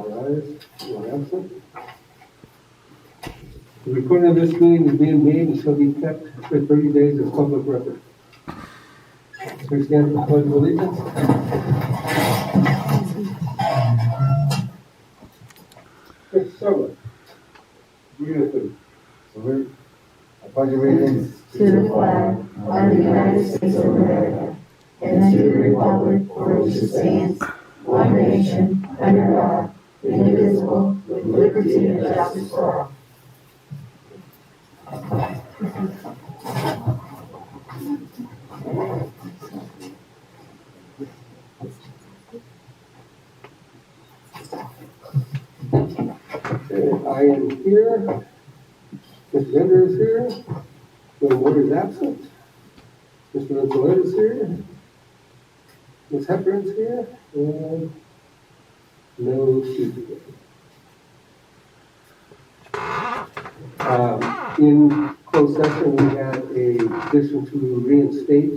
4 ayes, 1 absent. The recording of this meeting is being made and shall be kept for 30 days as public record. Please stand for the pledge of allegiance. Mr. Summer, you Salute. I pledge allegiance to the flag of the United States of America and to the republic for which it stands, one nation, under God, indivisible, with liberty and justice for all. I am here. Mr. Bender is here. Bill Wood is absent. Mr. Vincelette is here. Ms. Hepburn is here. And no Tuesday. In closed session, we had a petition to reinstate,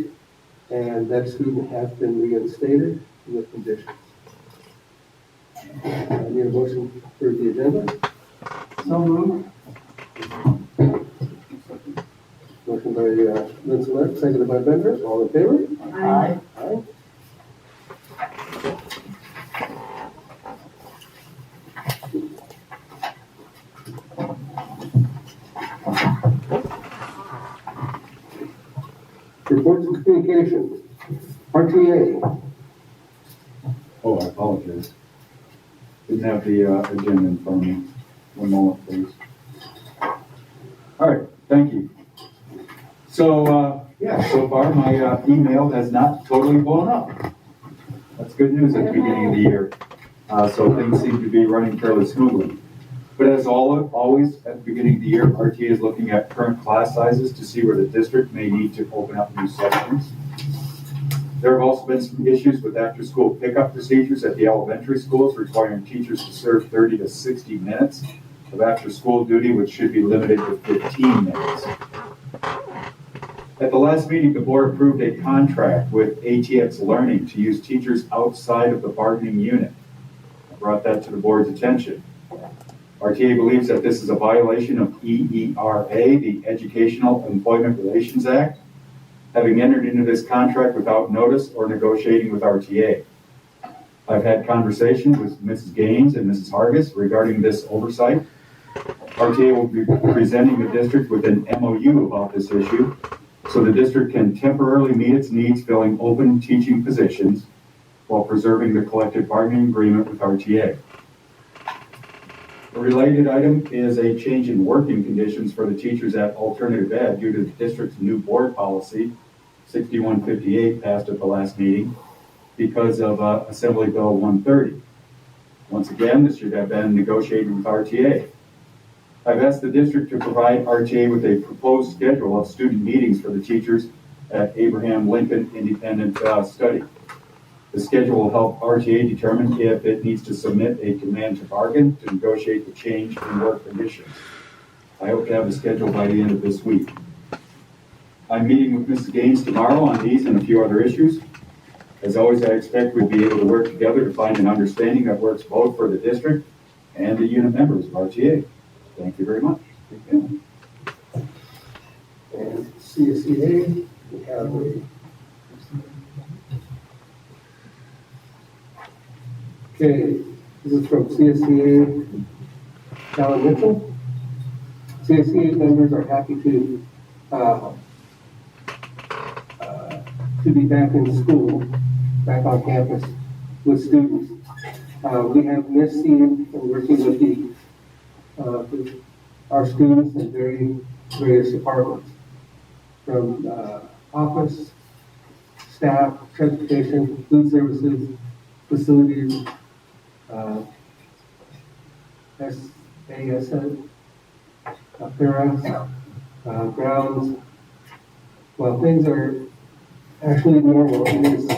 and that student has been reinstated with conditions. I need a motion for the agenda. So moved. Motion by Vincelette, seconded by Bender. All in favor? Aye. Aye. Reports and communication. RTA. Oh, I apologize. Didn't have the agenda in front of me. One moment, please. All right, thank you. So, so far my email has not totally blown up. That's good news at the beginning of the year. So things seem to be running fairly smoothly. But as always, at the beginning of the year, RTA is looking at current class sizes to see where the district may need to open up new sections. There have also been some issues with after-school pickup procedures at the elementary schools, requiring teachers to serve 30 to 60 minutes of after-school duty, which should be limited to 15 minutes. At the last meeting, the board approved a contract with ATX Learning to use teachers outside of the bargaining unit. I brought that to the board's attention. RTA believes that this is a violation of EERA, the Educational Employment Relations Act, having entered into this contract without notice or negotiating with RTA. I've had conversations with Mrs. Gaines and Mrs. Hargis regarding this oversight. RTA will be presenting the district with an MOU about this issue, so the district can temporarily meet its needs filling open teaching positions while preserving the collective bargaining agreement with RTA. A related item is a change in working conditions for the teachers at alternative ed due to the district's new board policy, 6158, passed at the last meeting because of Assembly Bill 130. Once again, this should have been negotiated with RTA. I've asked the district to provide RTA with a proposed schedule of student meetings for the teachers at Abraham Lincoln Independent Study. The schedule will help RTA determine if it needs to submit a demand to bargain to negotiate the change in work conditions. I hope to have the schedule by the end of this week. I'm meeting with Mrs. Gaines tomorrow on these and a few other issues. As always, I expect we'll be able to work together to find an understanding that works both for the district and the unit members of RTA. Thank you very much. And CSEA, we have a okay, this is from CSEA, Alan Mitchell. CSEA members are happy to be back in school, back on campus with students. We have missed seeing and working with our students in various departments, from office, staff, transportation, food services, facilities, SASN, grounds. While things are actually normal, it is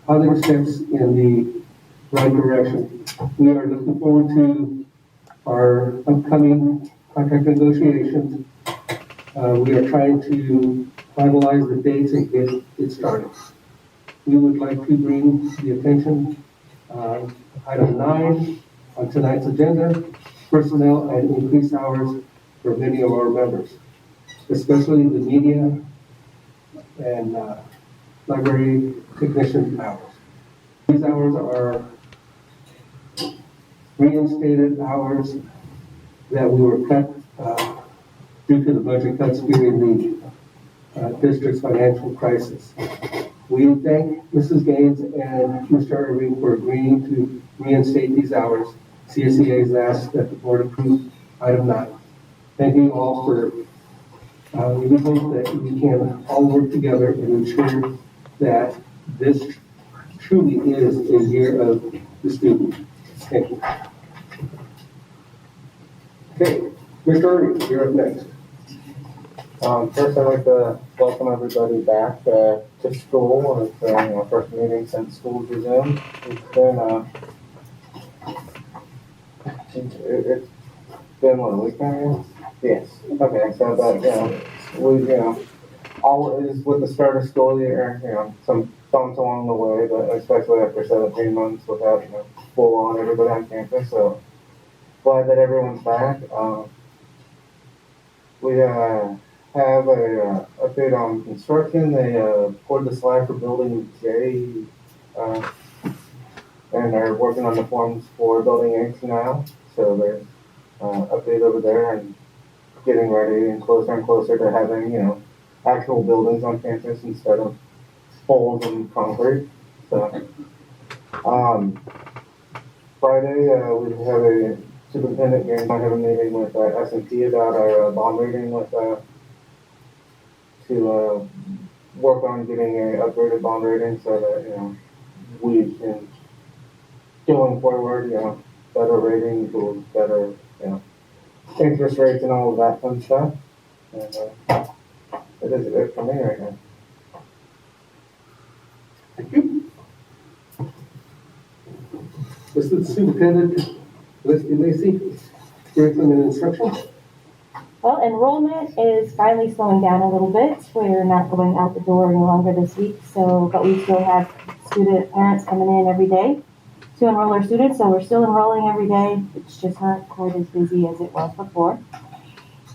other steps in the right direction. We are looking forward to our upcoming contract negotiations. We are trying to finalize the dates and get it started. We would like to bring the attention item 9 on tonight's agenda, personnel and increased hours for many of our members, especially the media and library technician hours. These hours are reinstated hours that we were cut due to the budget cuts during the district's financial crisis. We thank Mrs. Gaines and Mr. Irving for agreeing to reinstate these hours. CSEA has asked that the board approve item 9. Thank you all for, we hope that we can all work together and ensure that this truly is a year of the student. Thank you. Okay, Mr. Irving, you're up next. First, I'd like to welcome everybody back to school. It's our first meeting since school resumed. It's been what, a week now? Yes. Okay, so that always with the start of school year, some bumps along the way, but especially after 17 months without full on everybody on campus. So glad that everyone's back. We have a update on construction. They poured the slab for building J and are working on the forms for building H now. So there's update over there and getting ready and closer to having actual buildings on campus instead of poles and concrete. So Friday we have a Superintendent Gaines might have a meeting with S&P about our bond rating with to work on getting a upgraded bond rating so that we can going forward better rating tools, better interest rates and all of that fun stuff. And it is it for me right now. Thank you. Assistant Superintendent Lacey, curriculum and instruction. Well, enrollment is finally slowing down a little bit. We're not going out the door any longer this week, but we still have parents coming in every day to enroll our students, so we're still enrolling every day. It's just not quite as busy as it was before.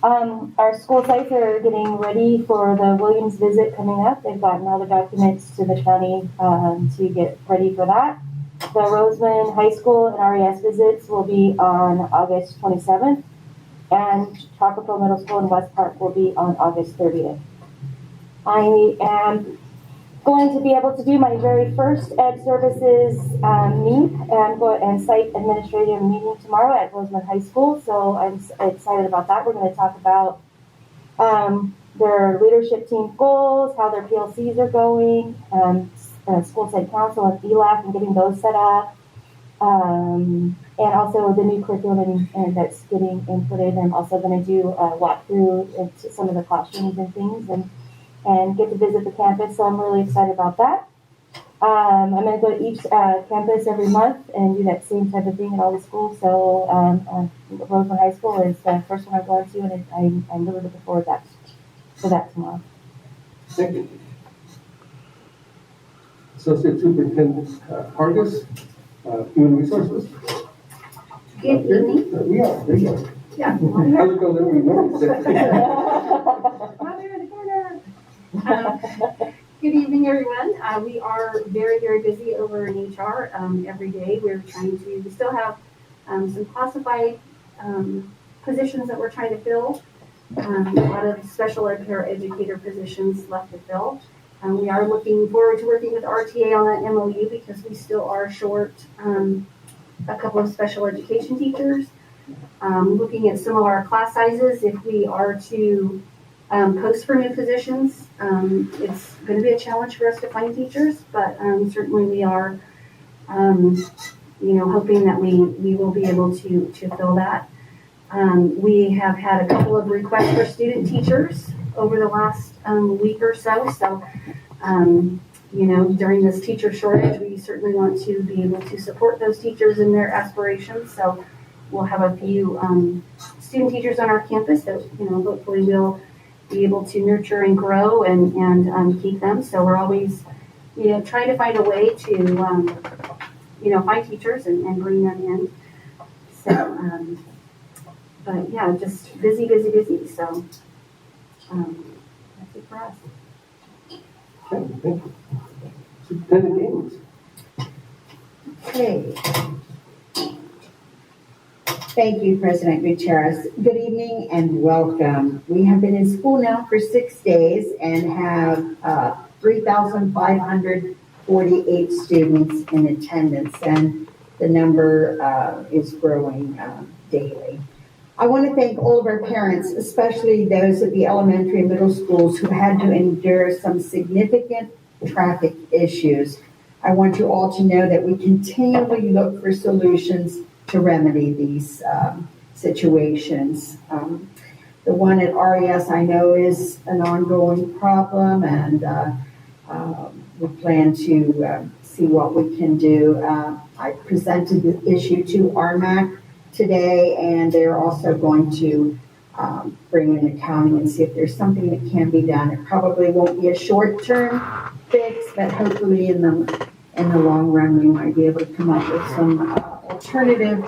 Our school sites are getting ready for the Williams visit coming up. They've gotten all the documents to the county to get ready for that. The Roseman High School and RES visits will be on August 27th. And Tropical Middle School in West Park will be on August 30th. I am going to be able to do my very first Ed Services meet and site administrative meeting tomorrow at Roseman High School, so I'm excited about that. We're going to talk about their leadership team goals, how their PLCs are going, school site council and ELAC and getting those set up. And also the new curriculum and that's getting inputted. I'm also going to do a walkthrough into some of the classrooms and things and get to visit the campus. So I'm really excited about that. I'm going to go to each campus every month and do that same type of thing at all the schools. So Roseman High School is the first one I'm going to, and I'm really looking forward to that tomorrow. Thank you. Associate Superintendent Hargis, Human Resources. Good evening. We are. There you go. Yeah. I look over there, we noticed it. Mother in the corner. Good evening, everyone. We are very, very busy over in HR every day. We still have some classified positions that we're trying to fill. A lot of special ed educator positions left to fill. We are looking forward to working with RTA on that MOU because we still are short a couple of special education teachers. Looking at some of our class sizes, if we are to post for new positions, it's going to be a challenge for us to find teachers, but certainly we are, hoping that we will be able to fill that. We have had a couple of requests for student teachers over the last week or so. So, during this teacher shortage, we certainly want to be able to support those teachers in their aspirations. So we'll have a few student teachers on our campus that, hopefully we'll be able to nurture and grow and keep them. So we're always, trying to find a way to, find teachers and bring them in. So, but yeah, just busy, busy, busy. So, that's it for us. Okay, thank you. Superintendent Gaines. Okay. Thank you, President Gutierrez. Good evening and welcome. We have been in school now for 6 days and have 3,548 students in attendance, and the number is growing daily. I want to thank all of our parents, especially those at the elementary and middle schools who had to endure some significant traffic issues. I want you all to know that we continually look for solutions to remedy these situations. The one at RES I know is an ongoing problem, and we plan to see what we can do. I presented the issue to RMAC today, and they're also going to bring in accounting and see if there's something that can be done. It probably won't be a short-term fix, but hopefully in the long run, we might be able to come up with some alternative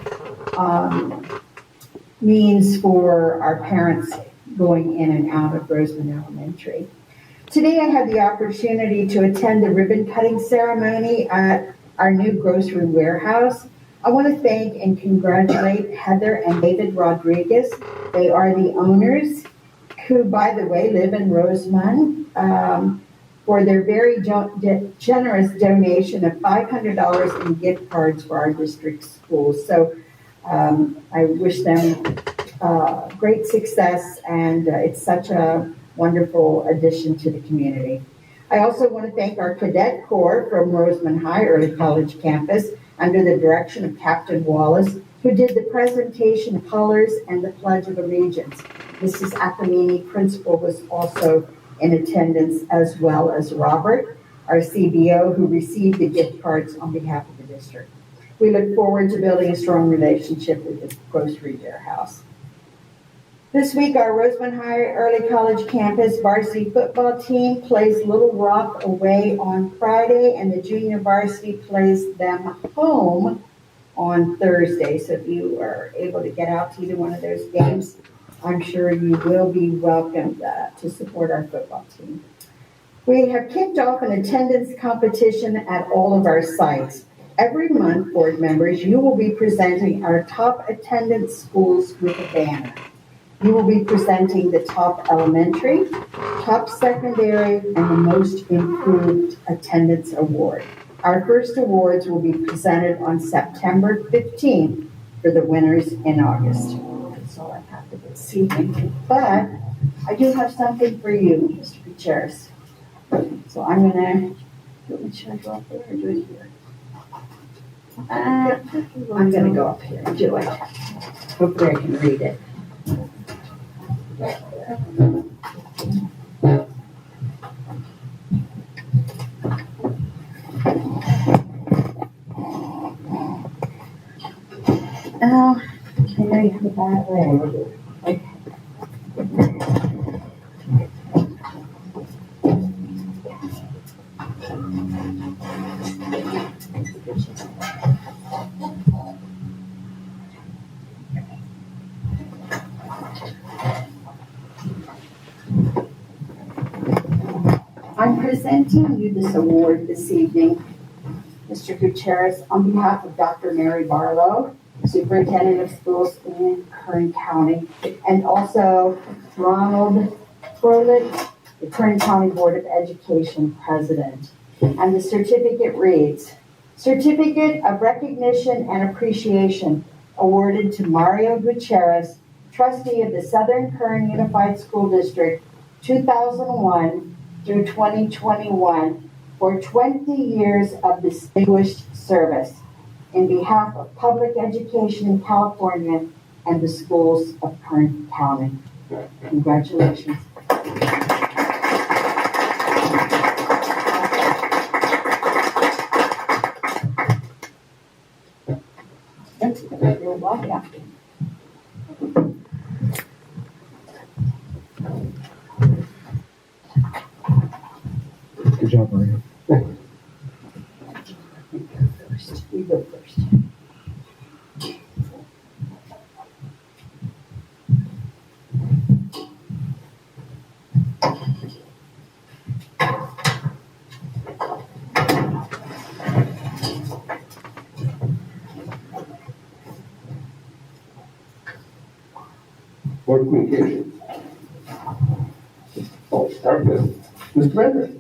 means for our parents going in and out of Roseman Elementary. Today I had the opportunity to attend the ribbon cutting ceremony at our new grocery warehouse. I want to thank and congratulate Heather and David Rodriguez. They are the owners, who, by the way, live in Roseman, for their very generous donation of $500 in gift cards for our district schools. So I wish them great success, and it's such a wonderful addition to the community. I also want to thank our cadet corps from Roseman High Early College campus under the direction of Captain Wallace, who did the presentation colors and the Pledge of Allegiance. Mrs. Acamini, principal, was also in attendance, as well as Robert, our CBO, who received the gift cards on behalf of the district. We look forward to building a strong relationship with this grocery warehouse. This week, our Roseman High Early College campus varsity football team plays Little Rock away on Friday, and the junior varsity plays them home on Thursday. So if you are able to get out to either one of those games, I'm sure you will be welcomed to support our football team. We have kicked off an attendance competition at all of our sites. Every month, board members, you will be presenting our top attendance schools with a banner. You will be presenting the top elementary, top secondary, and the most improved attendance award. Our first awards will be presented on September 15th for the winners in August. That's all I have for this evening. But I do have something for you, Mr. Gutierrez. So I'm gonna, should I go up there or do it here? I'm gonna go up here and do it. Hopefully I can read it. Oh, I know you have a bad leg. Okay. I'm presenting you this award this evening, Mr. Gutierrez, on behalf of Dr. Mary Barlow, Superintendent of Schools in Kern County, and also Roland, the Kern County Board of Education President. And the certificate reads, Certificate of Recognition and Appreciation awarded to Mario Gutierrez, trustee of the Southern Kern Unified School District, 2001 through 2021, for 20 years of distinguished service in behalf of public education in California and the schools of Kern County. Congratulations. You're welcome. Good job, Mario. You go first. board communications. I'll start with Mr. Bender.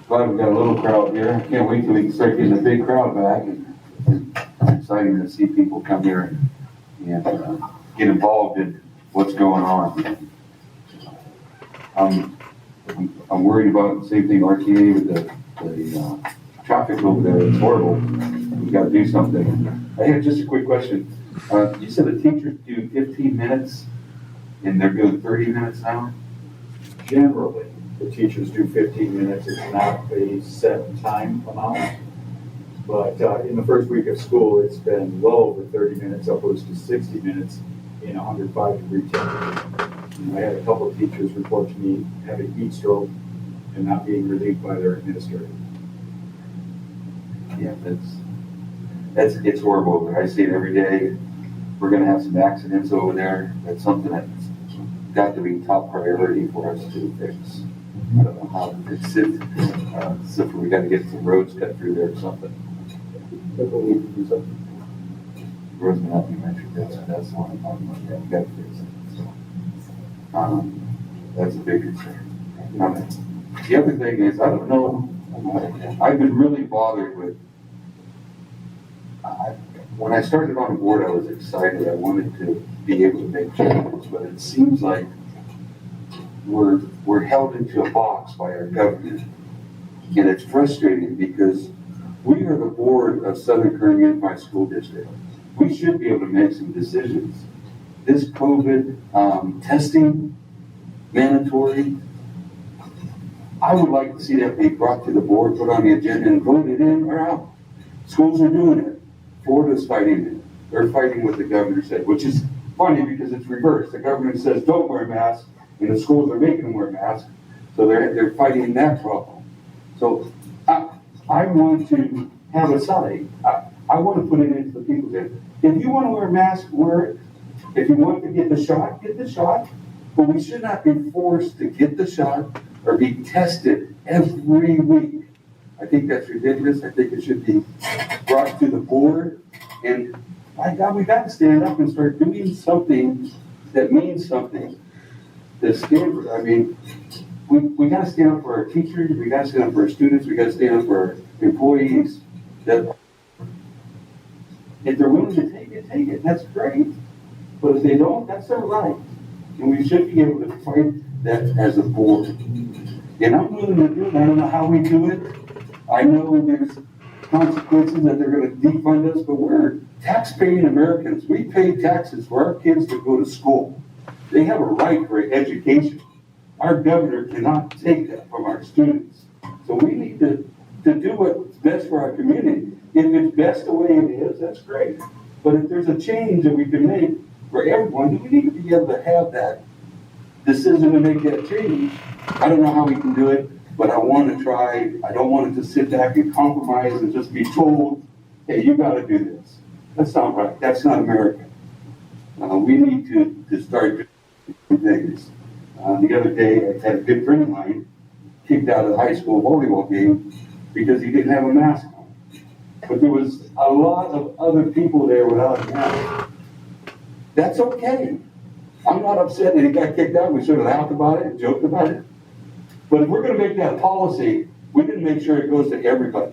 Glad we got a little crowd here. Can't wait till we can start getting a big crowd back. And it's exciting to see people come here and get involved in what's going on. I'm worried about the same thing RTA with the traffic over there. It's horrible. We've got to do something. I had just a quick question. You said the teachers do 15 minutes and they're doing 30 minutes now? Generally, the teachers do 15 minutes. It's not a set time amount. But in the first week of school, it's been well over 30 minutes, upwards to 60 minutes in 105-degree temperature. I had a couple of teachers report to me having heat stroke and not being relieved by their administrator. Yeah, it's horrible. I see it every day. We're going to have some accidents over there. That's something that's got to be top priority for us to fix. I don't know how to fix it. So we got to get some roads cut through there or something. We need to do something. Roads may not be mentioned. That's one of them. Yeah, we got to fix it. So, that's a big concern. The other thing is, I don't know. I've been really bothered with. When I started on the board, I was excited. I wanted to be able to make changes, but it seems like we're held into a box by our government, and it's frustrating because we are the board of Southern Kern Unified School District. We should be able to make some decisions. This COVID testing mandatory. I would like to see that be brought to the board, put on the agenda, and voted in or out. Schools are doing it. Florida's fighting it. They're fighting what the governor said, which is funny because it's reversed. The governor says don't wear masks, and the schools are making them wear masks, so they're fighting that problem. So I want to have a side. I want to put it into the people's head. If you want to wear a mask, wear it. If you want to get the shot, get the shot. But we should not be forced to get the shot or be tested every week. I think that's ridiculous. I think it should be brought to the board. And my God, we got to stand up and start doing something that means something. The stand, I mean, we got to stand up for our teachers. We got to stand up for our students. We got to stand up for our employees. That if they're willing to take it. That's great. But if they don't, that's their right. And we should be able to fight that as a board. And I'm willing to do it. I don't know how we do it. I know there's consequences that they're going to defund us, but we're tax-paying Americans. We pay taxes for our kids to go to school. They have a right for education. Our governor cannot take that from our students. So we need to do what's best for our community. If it's best the way it is, that's great. But if there's a change that we can make for everyone, we need to be able to have that decision to make that change. I don't know how we can do it, but I want to try. I don't want it to sit back and compromise and just be told, hey, you got to do this. That's not right. That's not America. We need to start doing things. The other day, I had a good friend of mine kicked out of the high school volleyball game because he didn't have a mask on. But there was a lot of other people there without a mask. That's okay. I'm not upset that he got kicked out. We should have laughed about it and joked about it. But if we're going to make that policy, we didn't make sure it goes to everybody.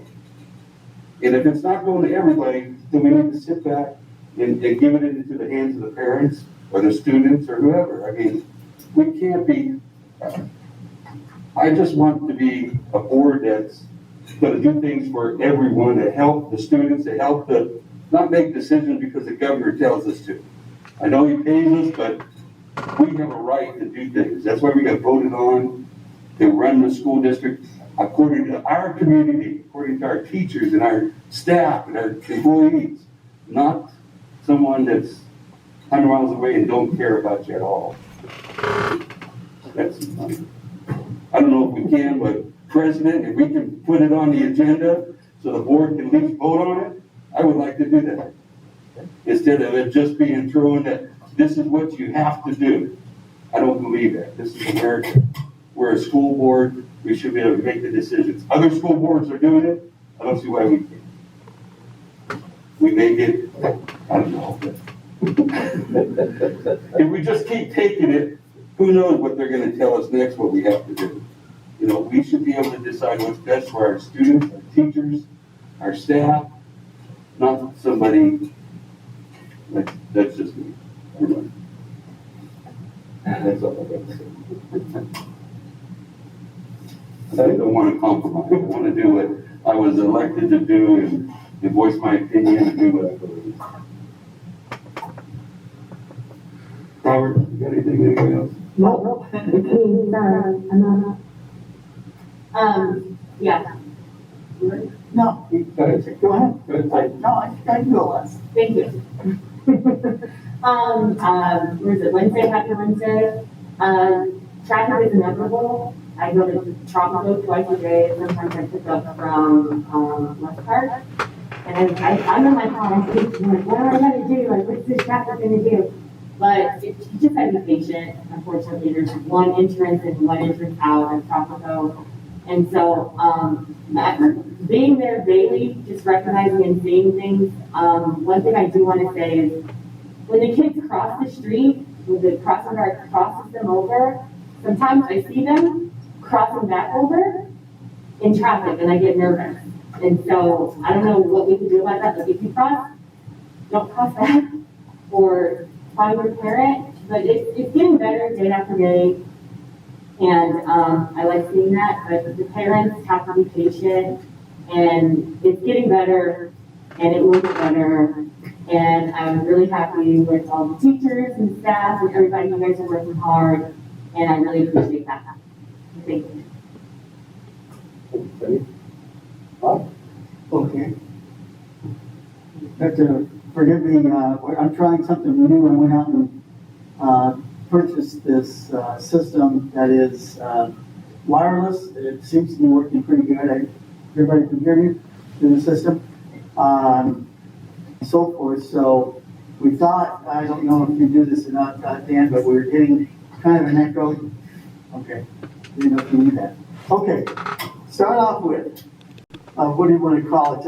And if it's not going to everybody, then we need to sit back and give it into the hands of the parents or the students or whoever. I mean, we can't be, I just want to be a board that's going to do things for everyone, to help the students, to help the, not make decisions because the governor tells us to. I know he pays us, but we have a right to do things. That's why we got voted on to run the school district according to our community, according to our teachers and our staff and our employees, not someone that's 100 miles away and don't care about you at all. That's, I don't know if we can, but President, if we can put it on the agenda so the board can at least vote on it, I would like to do that. Instead of it just being thrown that this is what you have to do. I don't believe that. This is America. We're a school board. We should be able to make the decisions. Other school boards are doing it. I don't see why we can't. We may get, I don't know. If we just keep taking it, who knows what they're gonna tell us next, what we have to do. You know, we should be able to decide what's best for our students, our teachers, our staff, not somebody, that's just me. That's all I got to say. I don't want to compromise. I want to do what I was elected to do and voice my opinion and do what I believe. Robert, you got anything else? No. Sorry, I'm not. Yeah. No, Go ahead. go ahead. Go ahead. No, I can go last. Thank you. Where is it, Wednesday, after Wednesday? Traffic is inevitable. I go to Tropico twice a day, sometimes I pick up from, West Park. And I'm in my car, I'm thinking, like, what am I gonna do? Like, what's this traffic gonna do? But you just have to be patient. Unfortunately, there's one entrance and one entrance out at Tropico. And so, being there daily, just recognizing and seeing things, one thing I do want to say is, when the kids cross the street, when the crossing guard crosses them over, sometimes I see them crossing back over in traffic and I get nervous. And so, I don't know what we can do about that, but if you cross, don't cross back, or find your parent, but it's getting better day after day. And I like seeing that, but the parents have to be patient, and it's getting better, and it will get better. And I'm really happy with all the teachers and staff and everybody. You guys are working hard, and I really appreciate that. Thank you. Okay. Have to forgive me, I'm trying something new. I went out and purchased this system that is wireless. It seems to be working pretty good. Everybody can hear me through the system. So forth. So we thought, I don't know if you do this or not, Dan, but we're getting kind of an echo. Okay. Didn't know if you need that. Okay. Start off with, what do you want to call it?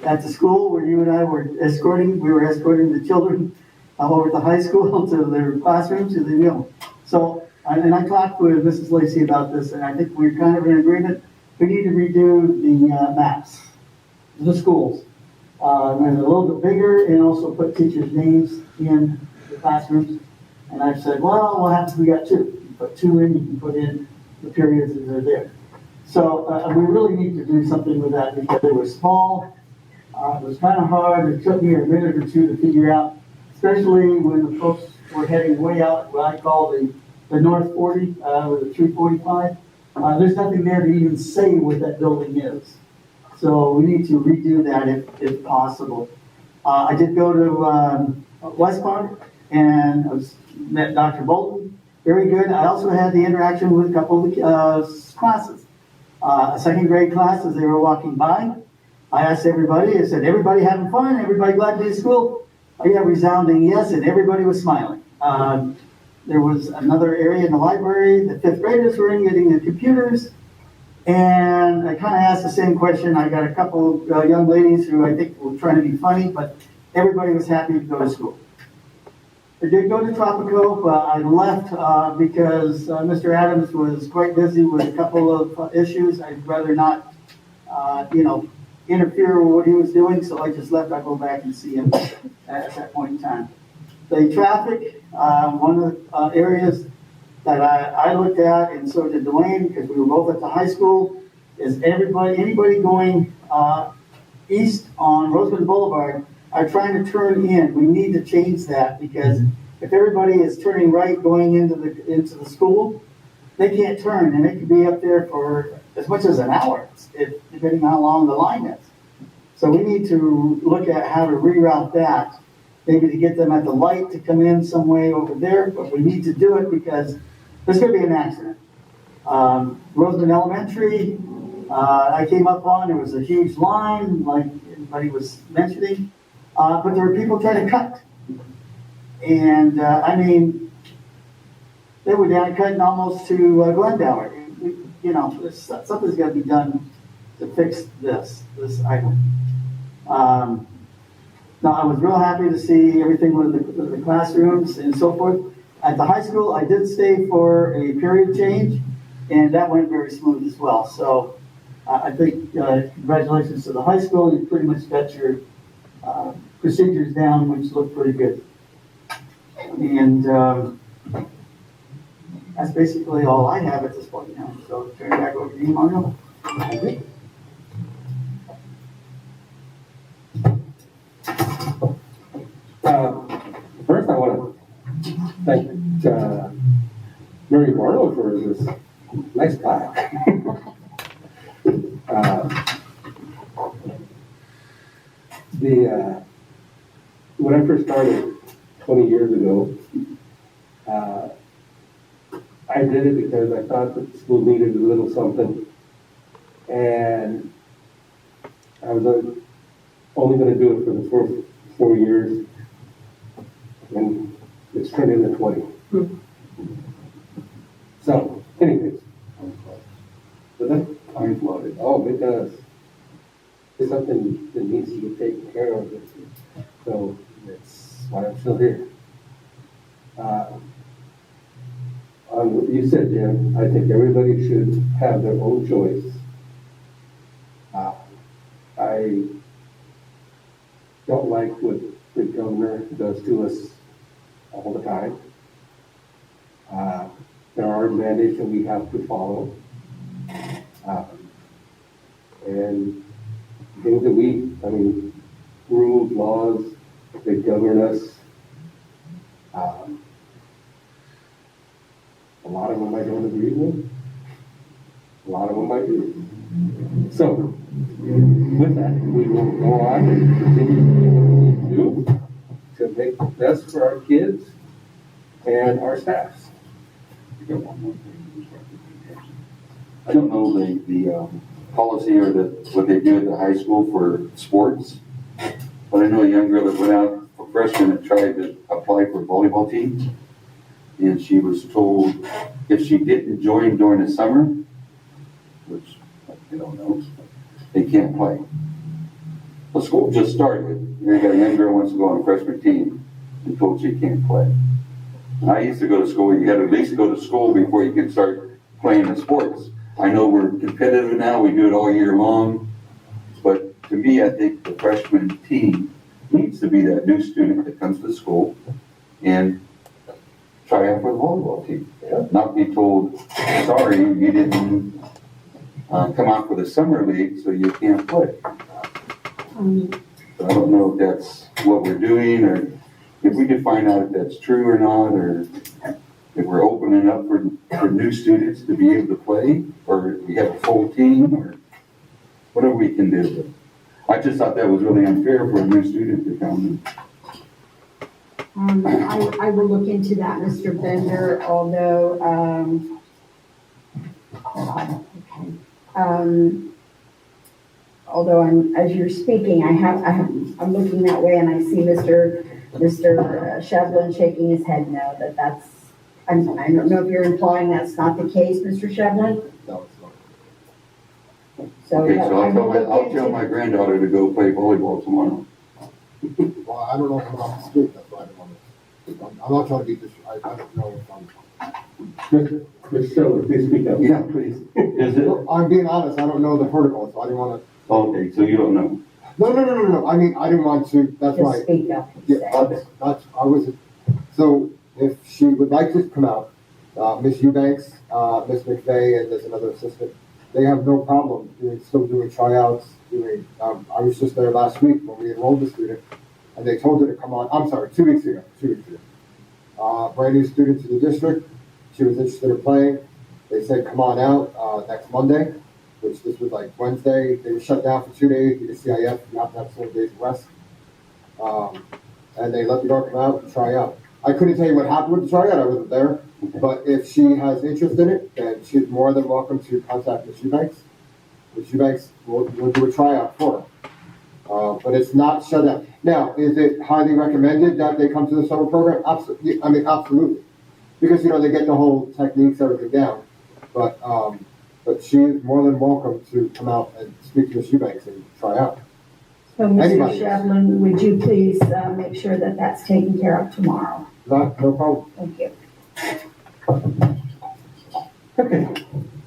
At the school where you and I were escorting the children over at the high school to their classrooms, to the, So, and I talked with Mrs. Lacey about this, and I think we're kind of in agreement. We need to redo the maps, the schools. And a little bit bigger, and also put teachers' names in the classrooms. And I said, well, what happens if we got two? You put two in, you can put in the periods that are there. So we really need to do something with that because they were small. It was kind of hard. It took me a minute or two to figure out, especially when the folks were heading way out what I call the North 40 or the 345. There's nothing there to even say what that building is. So we need to redo that if possible. I did go to West Park and I met Dr. Bolton. Very good. I also had the interaction with a couple of the classes. A second grade class as they were walking by. I asked everybody, I said, everybody having fun? Everybody glad to be at school? I got a resounding yes, and everybody was smiling. There was another area in the library, the fifth graders were in getting their computers. And I kind of asked the same question. I got a couple young ladies who I think were trying to be funny, but everybody was happy to go to school. I did go to Tropico, but I left because Mr. Adams was quite busy with a couple of issues. I'd rather not, interfere with what he was doing, so I just left. I go back and see him at that point in time. The traffic, one of the areas that I looked at, and so did Dwayne, because we were both at the high school, is anybody going east on Roseman Boulevard are trying to turn in. We need to change that because if everybody is turning right going into the school, they can't turn, and it could be up there for as much as an hour, depending on how long the line is. So we need to look at how to reroute that, maybe to get them at the light to come in some way over there, but we need to do it because there's going to be an accident. Roseman Elementary, I came up on, there was a huge line, like everybody was mentioning, but there were people trying to cut. And they were down cutting almost to Glendower. Something's got to be done to fix this item. No, I was real happy to see everything with the classrooms and so forth. At the high school, I did stay for a period change, and that went very smooth as well. So I think congratulations to the high school. You pretty much got your procedures down, which look pretty good. And that's basically all I have at this point now. So turn it back over to you, Mario. First, I want to thank Mary Barlow for this nice plaque. When I first started 20 years ago, I did it because I thought that the school needed a little something, and I was only going to do it for the first 4 years, and it's turned into 20. So, anyways. I'm flooded. Oh, it does. It's something that needs to be taken care of. So, that's why I'm still here. On what you said, Jim, I think everybody should have their own choice. I don't like what the governor does to us all the time. There are mandates that we have to follow. And things that rules, laws that govern us, a lot of them I don't agree with. A lot of them I do. So, with that, we will go on and continue to do what we need to do to make the best for our kids and our staffs. I got one more thing. I don't know the policy or what they do at the high school for sports, but I know a young girl that went out for freshman and tried to apply for a volleyball team, and she was told if she didn't join during the summer, which I don't know, they can't play. The school just started. They got a young girl who wants to go on a freshman team and told she can't play. I used to go to school. You had to at least go to school before you could start playing the sports. I know we're competitive now. We do it all year long. But to me, I think the freshman team needs to be that new student that comes to school and try out for the volleyball team. Yeah. Not be told, sorry, you didn't come out for the summer league, so you can't play. So I don't know if that's what we're doing, or if we could find out if that's true or not, or if we're opening up for new students to be able to play, or if we have a full team, or whatever we can do. I just thought that was really unfair for a new student to come. I will look into that, Mr. Bender, although, although as you're speaking, I'm looking that way and I see Mr. Shevlin shaking his head no, I don't know if you're implying that's not the case, Mr. Shevlin? No, it's not. Okay, so I'll tell my granddaughter to go play volleyball tomorrow. Well, I don't know if I'm off the street, that's why I don't want to. I'm not trying to be I don't know if I'm. Mr. Sheldon, please speak up. Yeah, please. Is it? I'm being honest, I don't know the protocol, so I didn't want to. Okay, so you don't know. No. I mean, I didn't want to, that's Just right. speak up. Yeah, I was, so if she would like to come out, Miss Eubanks, Miss McVeigh, and there's another assistant, they have no problem still doing tryouts, I was just there last week when we enrolled the student, and they told her to come on, I'm sorry, 2 weeks ago. Brand new student to the district, she was interested in playing, they said come on out next Monday, which this was like Wednesday, they were shut down for 2 days, because CIF, you have to have 7 days of rest, and they let the girl come out and try out. I couldn't tell you what happened with the tryout, I wasn't there, but if she has interest in it, then she's more than welcome to contact Ms. Eubanks. Ms. Eubanks will do a tryout for her. But it's not shut down. Now, is it highly recommended that they come to the summer program? Absolutely. Absolutely. Because, they get the whole techniques, everything down. But she is more than welcome to come out and speak to Ms. Eubanks and try out. So, Mr. Anybody. Shevlin, would you please make sure that that's taken care of tomorrow? No problem. Thank you. Okay.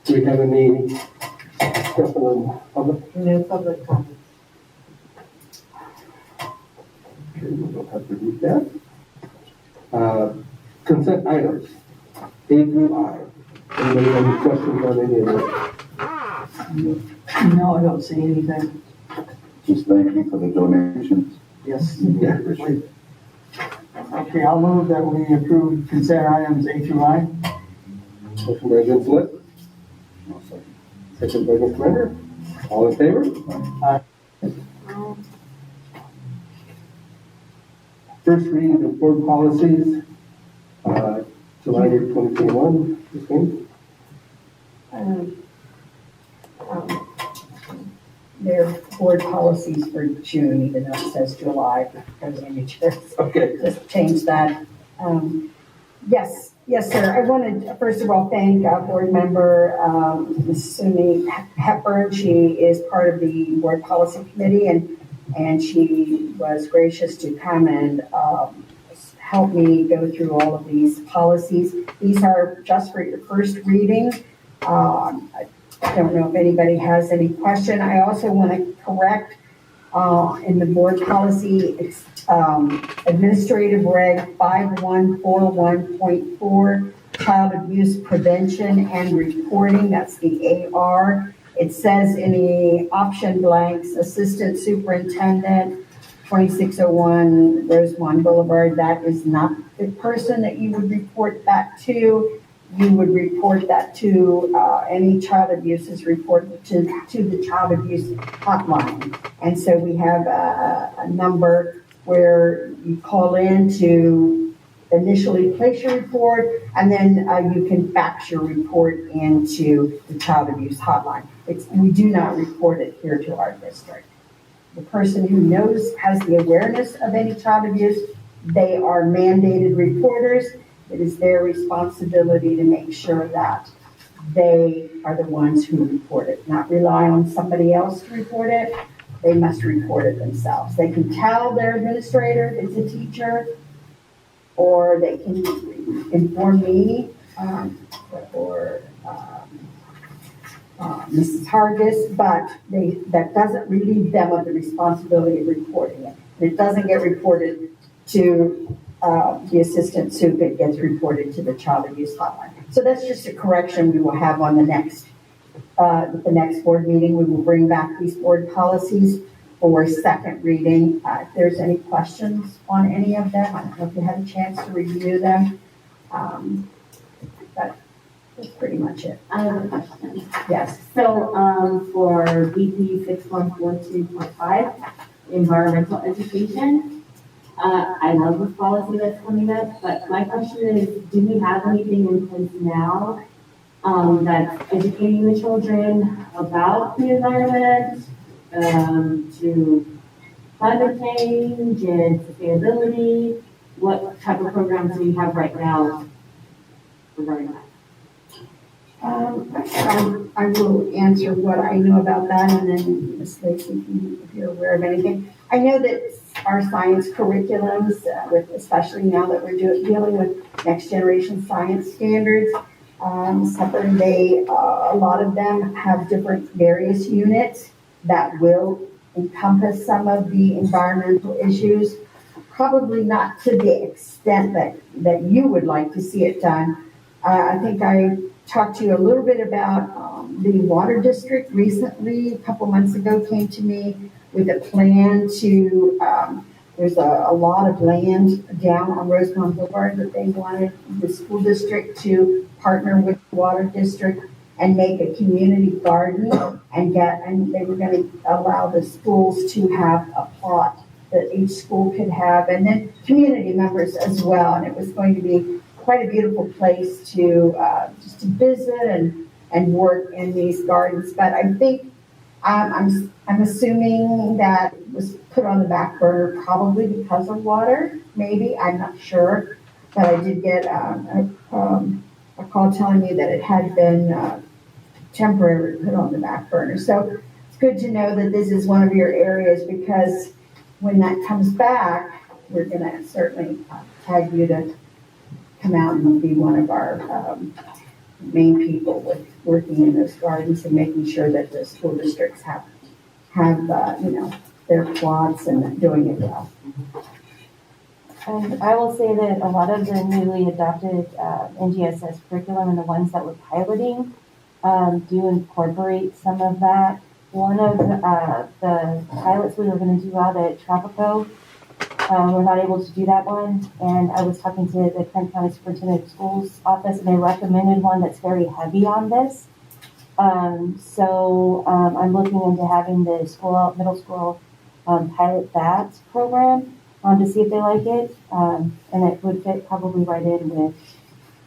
Do we have any discussion on public? No public comment. Okay, we don't have to read that. Consent items, A through I. Anybody have any questions on any of them? No, I don't see anything. Just thank you for the donations. Yes. Yeah. Okay, I'll move that we approve consent items A through I. Motion by Vince Litt. Second by Mr. Renner. All in favor? Aye. First reading of board policies, July 2021. Ms. Gaines? Their board policies for June, even though it says July, because you just Okay. change that. Yes, sir. I wanted to, first of all, thank board member Ms. Sumi Hepburn. She is part of the board policy committee, and she was gracious to come and help me go through all of these policies. These are just for your first reading. I don't know if anybody has any question. I also want to correct in the board policy, it's Administrative Reg 5141.4, Child Abuse Prevention and Reporting, that's the AR. It says in the option blanks, Assistant Superintendent, 2601 Rosemont Boulevard, that is not the person that you would report that to. You would report that to any child abuse is reported to the child abuse hotline. And so we have a number where you call in to initially place your report, and then you can fax your report into the child abuse hotline. We do not report it here to our district. The person who has the awareness of any child abuse, they are mandated reporters. It is their responsibility to make sure that they are the ones who report it, not rely on somebody else to report it. They must report it themselves. They can tell their administrator if it's a teacher, or they can inform me or Mrs. Hargis, but that doesn't relieve them of the responsibility of reporting it. It doesn't get reported to the assistant soup, it gets reported to the child abuse hotline. So that's just a correction we will have on the next board meeting. We will bring back these board policies for second reading. If there's any questions on any of them, I don't know if you had a chance to review them, but that's pretty much it. I have a question. Yes. So, for BP 6142.5, environmental education, I love this policy that's coming up, but my question is, do we have anything in place now that's educating the children about the environment, to climate change and sustainability? What type of programs do we have right now regarding that? I will answer what I know about that, and then Ms. Lacy, if you're aware of anything. I know that our science curriculums, especially now that we're dealing with next generation science standards, a lot of them have different various units that will encompass some of the environmental issues, probably not to the extent that you would like to see it done. I think I talked to you a little bit about the water district recently, a couple months ago, came to me with a plan to, there's a lot of land down on Rosemont Boulevard that they wanted the school district to partner with the water district and make a community garden and they were going to allow the schools to have a plot that each school could have, and then community members as well. And it was going to be quite a beautiful place to just to visit and work in these gardens. But I think I'm assuming that it was put on the back burner probably because of water. Maybe, I'm not sure, but I did get a call telling me that it had been temporarily put on the back burner. So it's good to know that this is one of your areas, because when that comes back, we're gonna certainly tag you to come out and be one of our main people with working in those gardens and making sure that the school districts have their plots and doing it well. And I will say that a lot of the newly adopted NGSS curriculum and the ones that we're piloting do incorporate some of that. One of the pilots we were going to do out at Tropico, we're not able to do that one. And I was talking to the Kern County Superintendent of Schools office, and they recommended one that's very heavy on this. So I'm looking into having the middle school pilot that program to see if they like it. And it would fit probably right in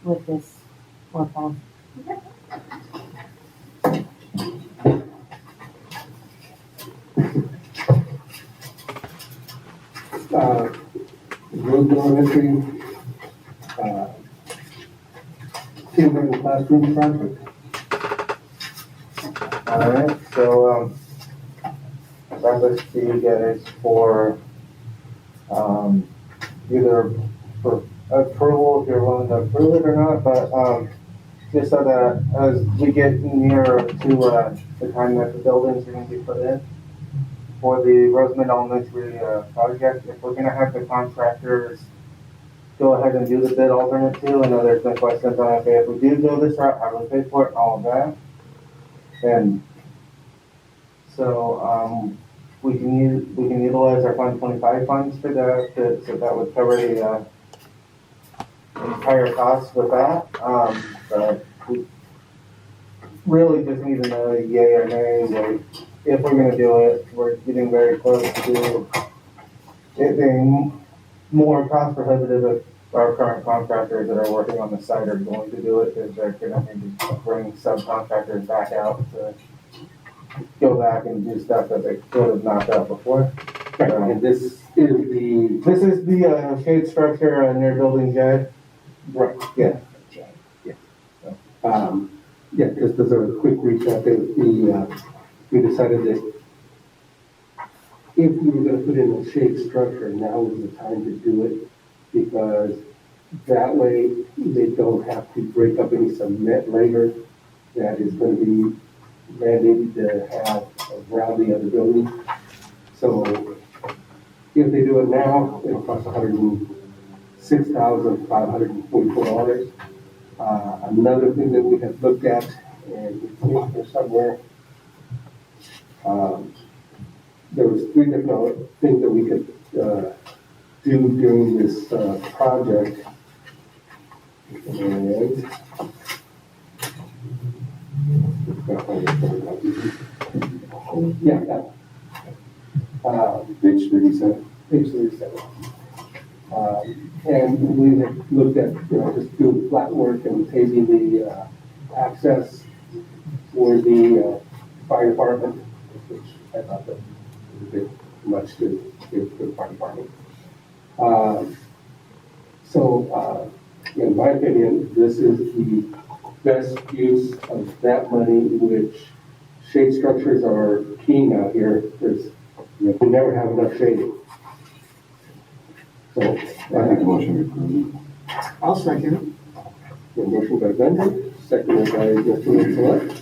with this work plan. Road elementary, kindergarten classroom project. All right, so, that was to you guys for, either for approval, if you're willing to approve it or not, but, just so that as we get nearer to, the time that the buildings are gonna be put in for the Rosemond Elementary, project, if we're gonna have the contractors go ahead and do the bid alternate too, I know there's been questions on, okay, if we do go this route, how do we pay for it, all of that? And so, we can utilize our Fund 25 funds for that, so that would cover the, entire cost with that. But we really just need to know yay or nay, like, if we're gonna do it. We're getting very close to it being more cost prohibitive if our current contractors that are working on the site are going to do it, because they're gonna need to bring subcontractors back out to go back and do stuff that they could have knocked out before. And this is the shade structure near Building J. right, yeah. Yeah, just as a quick recap, we decided that if we were gonna put in a shade structure, now is the time to do it, because that way they don't have to break up any cement later that is gonna be mandated to have around the other building. So if they do it now, it'll cost $106,544. Another thing that we have looked at, and it's in here somewhere, there was 3 different things that we could do during this project. And yeah, Page 37. page 37. And we have looked at, just doing flat work and paving the access for the fire department, which I thought that was a bit much to give to the fire department. So, in my opinion, this is the best use of that money, which shade structures are king out here, because we never have enough shading. So, I make a motion to approve. I'll second it. a motion by Bender, seconded by Mr. Select.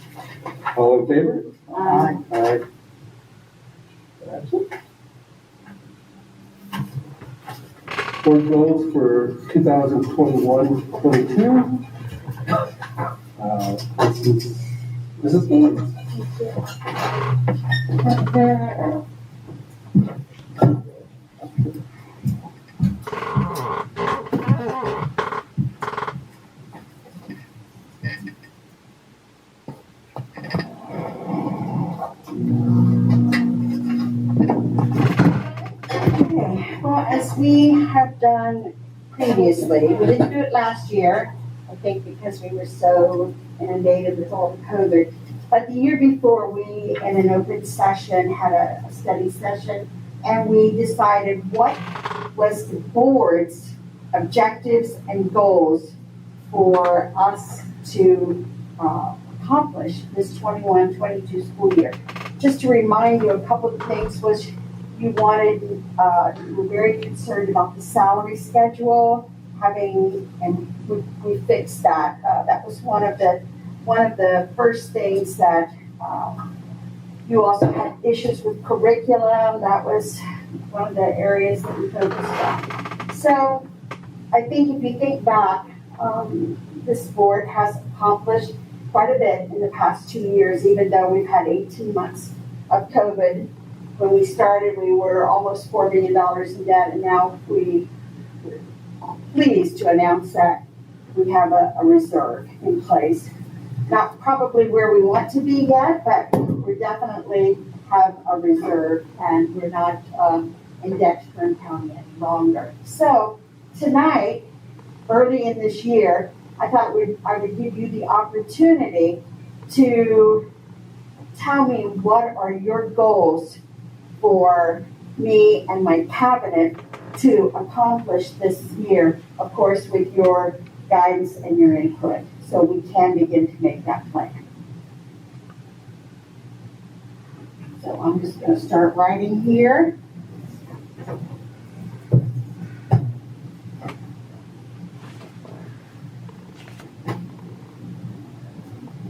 All in favor? Aye. Aye. That's it. Board goals for 2021-22. This is Gaines. Okay, well, as we have done previously, we didn't do it last year, I think because we were so inundated with all the COVID. But the year before, we, in an open session, had a study session, and we decided what was the board's objectives and goals for us to accomplish this 21-22 school year. just to remind you, a couple of things was you wanted, you were very concerned about the salary schedule, and we fixed that. That was one of the first things that, you also had issues with curriculum. That was one of the areas that we focused on. So I think if you think back, this board has accomplished quite a bit in the past 2 years, even though we've had 18 months of COVID. When we started, we were almost $4 million in debt, and now we are pleased to announce that we have a reserve in place. Not probably where we want to be yet, but we definitely have a reserve, and we're not in debt to Kern County any longer. So tonight, early in this year, I thought I would give you the opportunity to tell me what are your goals for me and my cabinet to accomplish this year, of course, with your guidance and your input, so we can begin to make that plan. So I'm just going to start writing here.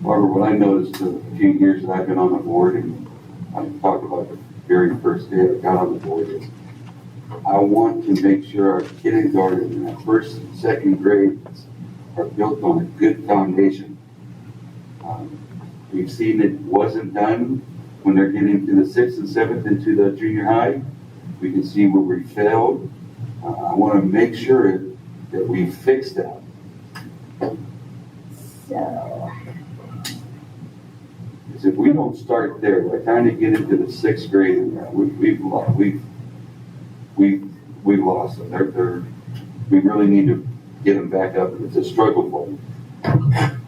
Barbara, what I noticed a few years that I've been on the board, and I've talked about the very first day I got on the board, is I want to make sure our kindergarten and our first and second grades are built on a good foundation. We've seen it wasn't done when they're getting to the 6th and 7th into the junior high. We can see where we failed. I want to make sure that we fix that. So, Because if we don't start there, by the time they get into the 6th grade, we've lost them. We really need to get them back up. It's a struggle for them.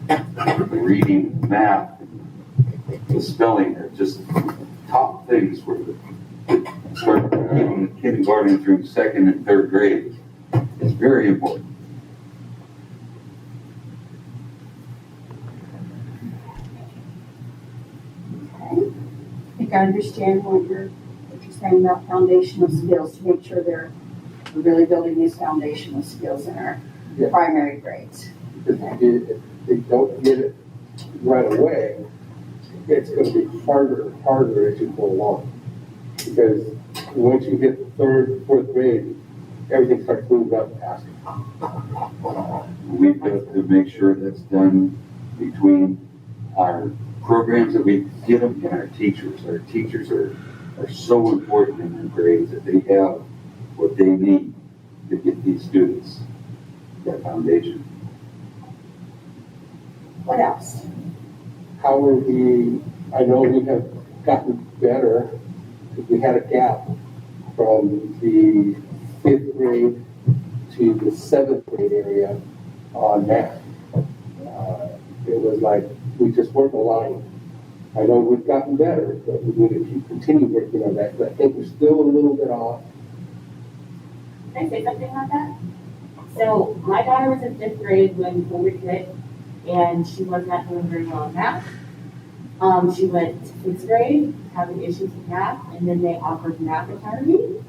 The reading, math, the spelling are just top things for them. Start getting kindergarten through 2nd and 3rd grade. It's very important. I think I understand what you're saying about foundational skills, to make sure we're really building these foundational skills in our primary grades. Because if they don't get it right away, it's going to be harder and harder as you go along. Because once you hit the 3rd, 4th grade, everything starts moving up faster. We've got to make sure that's done between our programs that we get them and our teachers. Our teachers are so important in their grades that they have what they need to get these students that foundation. What else? I know we have gotten better, because we had a gap from the 5th grade to the 7th grade area on math. It was like we just weren't aligned. I know we've gotten better, but we need to continue working on that. But I think we're still a little bit off. Can I say something about that? So my daughter was in 5th grade when COVID hit, and she was not doing very well in math. She went to 6th grade, having issues with math, and then they offered math academy.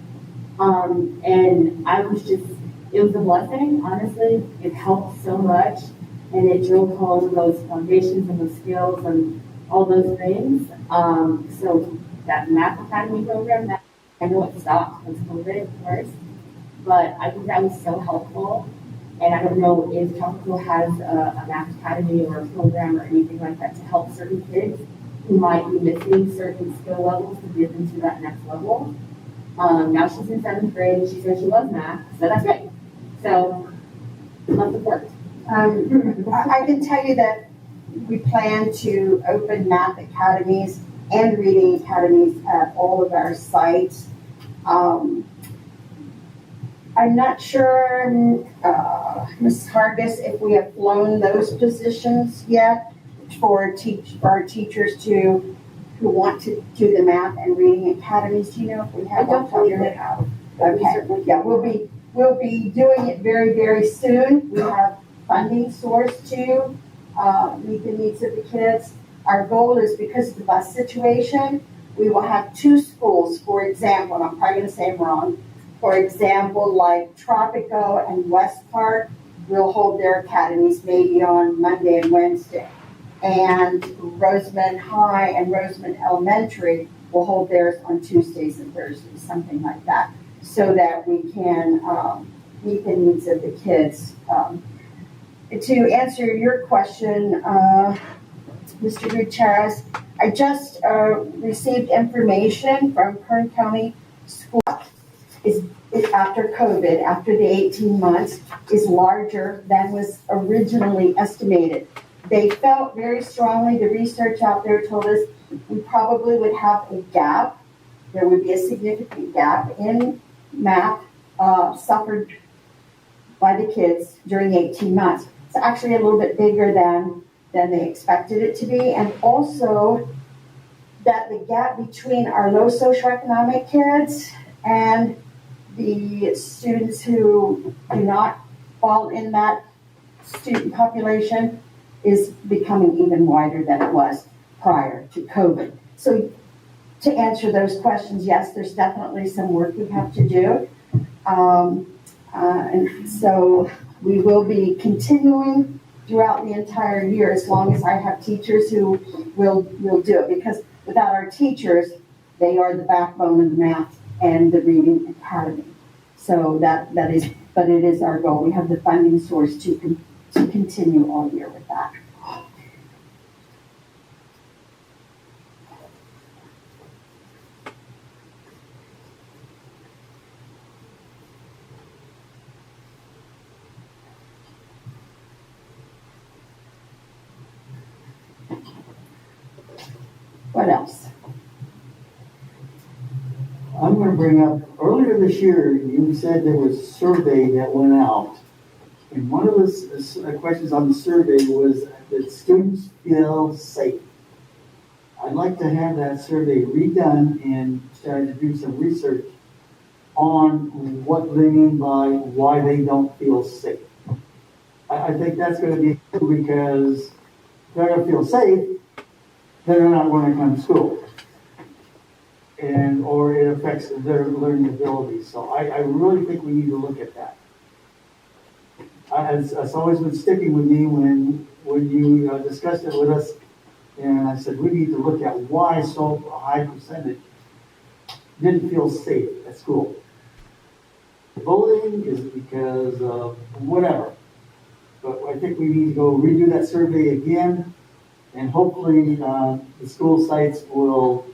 And I was just, it was a blessing, honestly. It helped so much, and it drove home those foundations and those skills and all those things. So that math academy program, that I know it stopped because of COVID, of course, but I think that was so helpful. And I don't know if Calico has a math academy or a program or anything like that to help certain kids who might be missing certain skill levels to get them to that next level. Now she's in 7th grade. She said she loves math, so that's great. So, love the work. I can tell you that we plan to open math academies and reading academies at all of our sites. I'm not sure, Ms. Hargis, if we have flown those positions yet for our teachers who want to do the math and reading academies. Do you know if we have? I don't believe we have. Okay, yeah, we'll be doing it very, very soon. We have funding source to meet the needs of the kids. Our goal is, because of the bus situation, we will have two schools, for example, and I'm probably gonna say them wrong, for example, like Tropico and West Park will hold their academies maybe on Monday and Wednesday. And Rosamond High and Rosamond Elementary will hold theirs on Tuesdays and Thursdays, something like that, so that we can meet the needs of the kids. To answer your question, Mr. Gutierrez, I just received information from Kern County School. Is after COVID, after the 18 months, is larger than was originally estimated. They felt very strongly, the research out there told us we probably would have a gap. There would be a significant gap in math suffered by the kids during 18 months. It's actually a little bit bigger than they expected it to be. And also that the gap between our low socioeconomic kids and the students who do not fall in that student population is becoming even wider than it was prior to COVID. So to answer those questions, yes, there's definitely some work we have to do. And so we will be continuing throughout the entire year as long as I have teachers who will do it, because without our teachers, they are the backbone of the math and the reading academy. So that is, but it is our goal. We have the funding source to continue all year with that. What else? I'm going to bring up, earlier this year, you said there was a survey that went out. And one of the questions on the survey was that students feel safe. I'd like to have that survey redone and start to do some research on what they mean by why they don't feel safe. I think that's going to be good, because if they're going to feel safe, they're not going to come to school. Or it affects their learning abilities. So I really think we need to look at that. It's always been sticking with me when you discussed it with us, and I said we need to look at why so high percentage didn't feel safe at school. Bullying is because of whatever. But I think we need to go redo that survey again, and hopefully the school sites will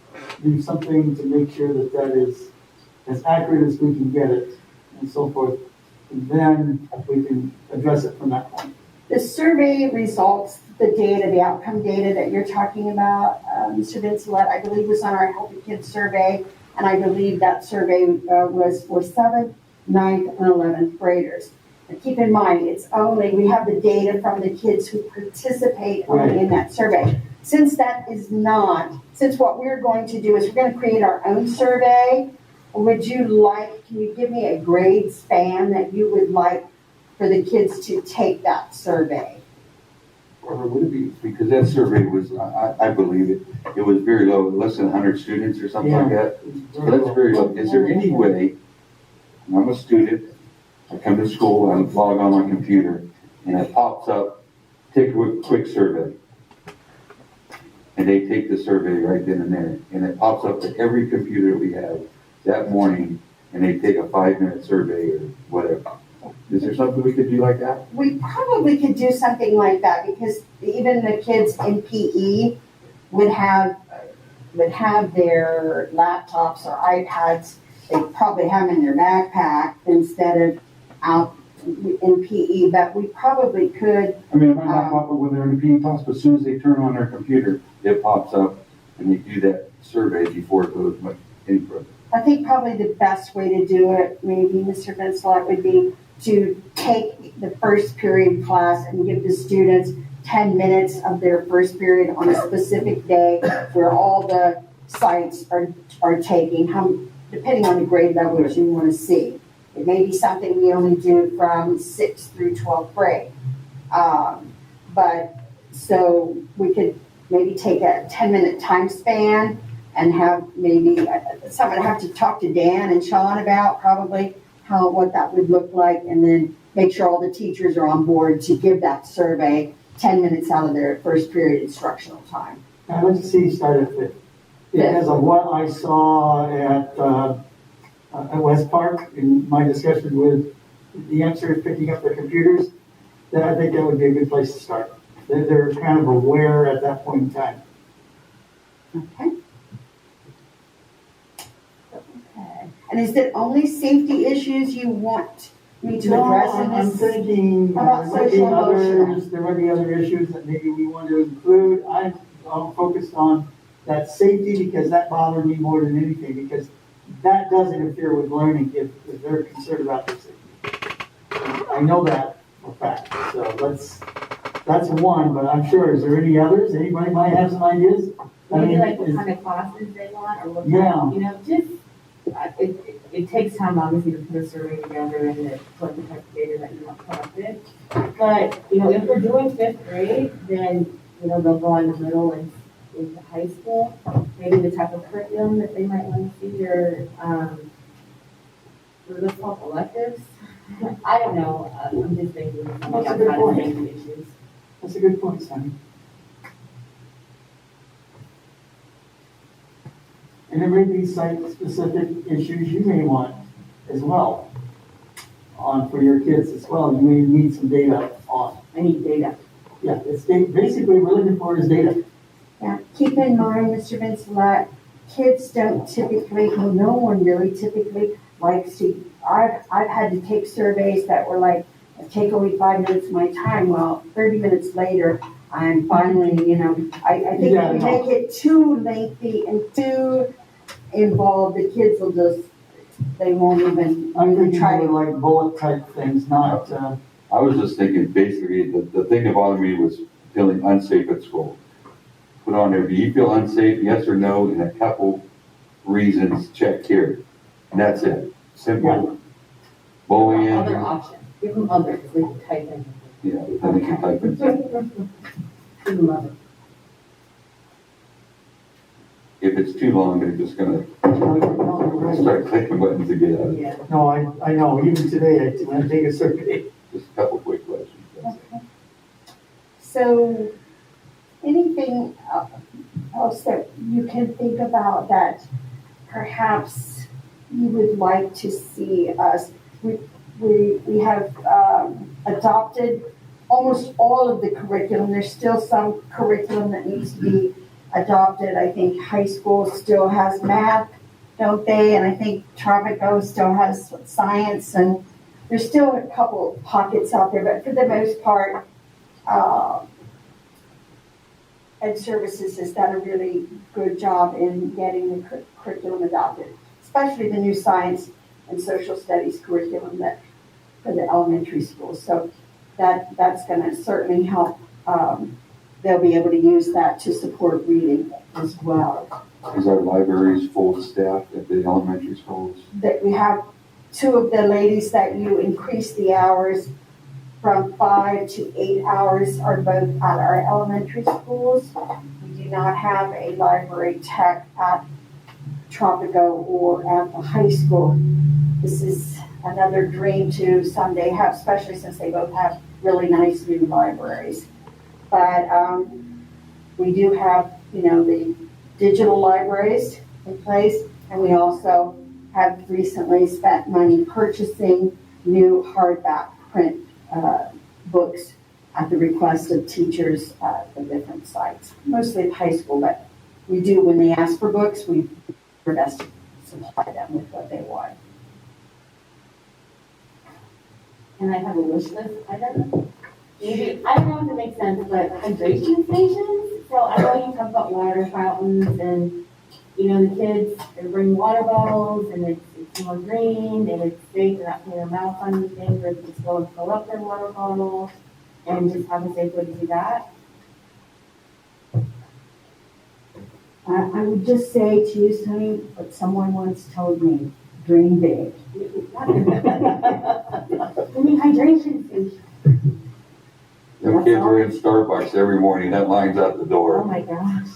do something to make sure that that is as accurate as we can get it, and so forth. And then we can address it from that point. The survey results, the data, the outcome data that you're talking about, Mr. Vincelette, I believe was on our Healthy Kids survey, and I believe that survey was for 7th, 9th, and 11th graders. And keep in mind, it's only, we have the data from the kids who participate only in that survey. Since that is not, since what we're going to do is we're going to create our own survey, would you like, can you give me a grade span that you would like for the kids to take that survey? Or would it be, because that survey was, I believe it was very low, less than 100 students or something like that. So that's very low. Is there any way, and I'm a student, I come to school, I log on my computer, and it pops up, take a quick survey. And they take the survey right then and there. And it pops up to every computer that we have that morning, and they take a 5-minute survey or whatever. Is there something we could do like that? We probably could do something like that, because even the kids in PE would have their laptops or iPads. They probably have them in their backpack instead of out in PE, but we probably could. I mean, it might not pop up when they're in the PE class, but as soon as they turn on their computer, it pops up, and they do that survey before it goes much any further. I think probably the best way to do it, maybe, Mr. Vincelette, would be to take the first period class and give the students 10 minutes of their first period on a specific day where all the sites are taking, depending on the grade levels you want to see. It may be something we only do from 6th through 12th grade. But so we could maybe take a 10-minute time span and have maybe someone have to talk to Dan and Sean about probably what that would look like, and then make sure all the teachers are on board to give that survey 10 minutes out of their first period instructional time. I'd like to see you start at 5th. Because of what I saw at West Park in my discussion with the youngsters picking up their computers, then I think that would be a good place to start. They're kind of aware at that point in time. Okay. Okay. And is it only safety issues you want me to address in I'm this? thinking How about there might be social emotional? others, there might be other issues that maybe we want to include. I'm focused on that safety because that bothered me more than anything, because that does interfere with learning if they're concerned about their safety. I know that for a fact, so that's one, but I'm sure, is there any others? Anybody might have some ideas? Maybe like what kind of classes they want, or what kind, you know, just, it takes time obviously to put a survey together and to collect the type of data that you want collected. But, you know, if we're doing 5th grade, then, you know, they'll go in the middle and into high school. Maybe the type of curriculum that they might want to see, or, what are those called, electives? I don't know, I'm just thinking of something That's a good outside of point. safety issues. That's a good point, Sonny. And there may be site-specific issues you may want as well for your kids as well. You may need some data on. I need data. Yeah, it's basically what we're looking for is data. Yeah, keep in mind, Mr. Vincelat, kids don't typically, well, no one really typically likes to, I've had to take surveys that were like, take only 5 minutes of my time, well, 30 minutes later, I'm finally, you know, I think if we make it too lengthy and too involved, the kids will just, they won't even I'm thinking try to. more like bullet type things, not, I was just thinking, basically, the thing that bothered me was feeling unsafe at school. Put on there, do you feel unsafe, yes or no, and a couple reasons, check here. And that's it. Simple. Bullying. Other options, give them others, they can type in. Yeah, then they can type in. Give them others. If it's too long, they're just gonna start clicking buttons to get out of it. Yeah. no, I know, even today, when I take a survey. Just a couple quick questions. That's it. So, anything else that you can think about that perhaps you would like to see us? We have adopted almost all of the curriculum. There's still some curriculum that needs to be adopted. I think high school still has math, don't they? And I think Tropico still has science, and there's still a couple pockets out there, but for the most part, Ed Services has done a really good job in getting the curriculum adopted, especially the new science and social studies curriculum that for the elementary schools. So that's going to certainly help. They'll be able to use that to support reading as well. Is our libraries full staff at the elementary schools? That we have 2 of the ladies that you increase the hours from 5 to 8 hours are both at our elementary schools. We do not have a library tech at Tropico or at the high school. This is another dream to someday have, especially since they both have really nice new libraries. But we do have, you know, the digital libraries in place, and we also have recently spent money purchasing new hardback print books at the request of teachers at the different sites, mostly at high school, but we do, when they ask for books, we do our best to supply them with what they want. And I have a wish list item. Maybe, I don't know if it makes sense, but hydration stations. So I know you talk about water fountains and, you know, the kids, they bring water bottles and it's more green and it's safe, they're not putting their mouth on anything, or they can go and fill up their water bottle and just have a safe way to do that. I would just say to you, Sonny, what someone once told me, dream big. We need hydration stations. Them kids are in Starbucks every morning, that line's out the Oh door. my gosh.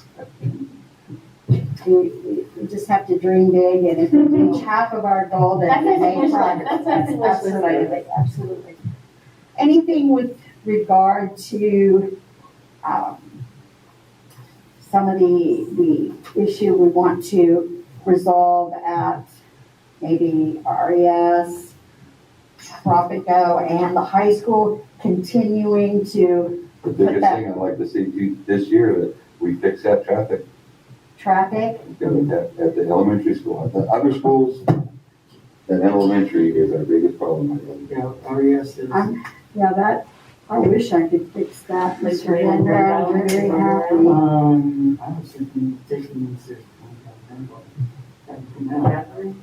we just have to dream big, and if we reach half of our goal, then we make progress. Absolutely, absolutely. Anything with regard to, some of the issue we want to resolve at maybe RES, Tropico, and the high school, continuing to The biggest thing I'd like to see this year, that we fix that traffic traffic. at the elementary school. At the other schools, that elementary is our biggest problem, I think. Yeah, RES is. Yeah, that, I wish I could fix that, Like Mr. Vendor, I'm very happy. I was thinking taking this, and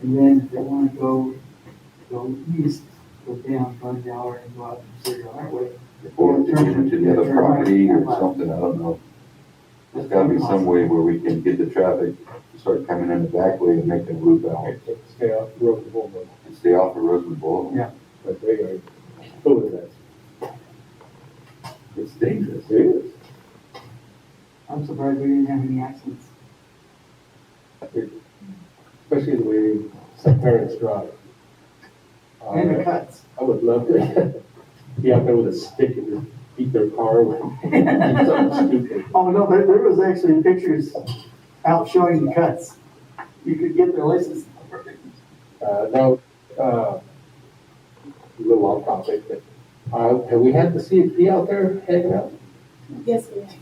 then if they wanna go east, go down Glen Gower and go out to Cedar Highway. Or turn it to the other property or something, I don't know. There's gotta be some way where we can get the traffic to start coming in the back way and make them loop out Stay off Road Boulevard. and stay off of Roseman Boulevard. Yeah. But they are full of that. It's dangerous. It is. I'm surprised we didn't have any accidents. Especially the way some parents drive. And the cuts. I would love to be out there with a stick and just beat their car with something stupid. Oh, no, there was actually pictures out showing the cuts. You could get their license number. Now, a little off topic, but have we had the CFP out there hanging out? Yes, we have.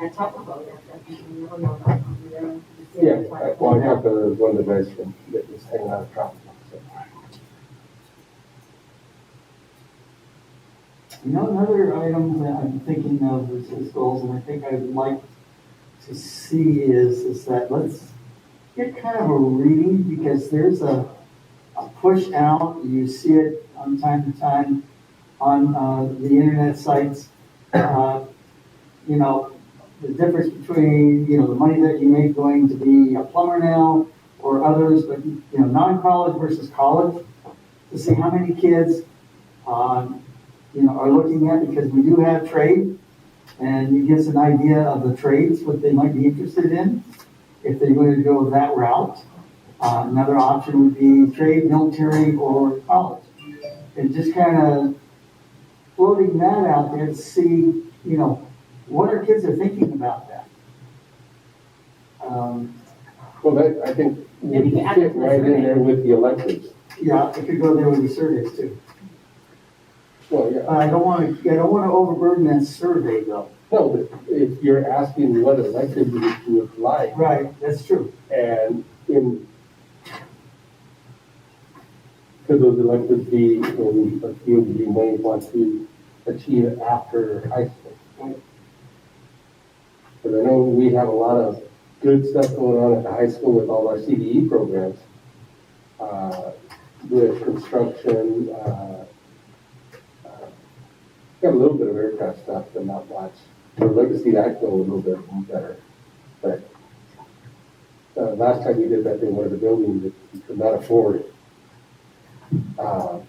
At Tropico, yes, I never know about it. Yeah, well, I got one of the guys from, that was hanging out at Tropico. So. You know, another item that I'm thinking of is goals, and I think I would like to see is that let's get kind of a reading, because there's a push out, you see it on time to time on the internet sites, you know, the difference between, you know, the money that you make going to be a plumber now or others, but, you know, non-college versus college, to see how many kids, you know, are looking at, because we do have trade, and it gives an idea of the trades, what they might be interested in, if they're going to go that route. Another option would be trade, military, or college. And just kind of floating that out there to see, you know, what our kids are thinking about that. Well, that, I think, would fit right in there with the electives. Yeah, it could go there with the surveys too. Well, yeah. I don't want to overburden that survey though. No, but if you're asking what elective you would like, Right, that's true. and could those electives be in a field you may want to achieve after high school? Because I know we have a lot of good stuff going on at the high school with all our CDE programs, with construction, got a little bit of aircraft stuff, but not much. I'd like to see that go a little bit better. But last time we did that in one of the buildings that we could not afford. I'd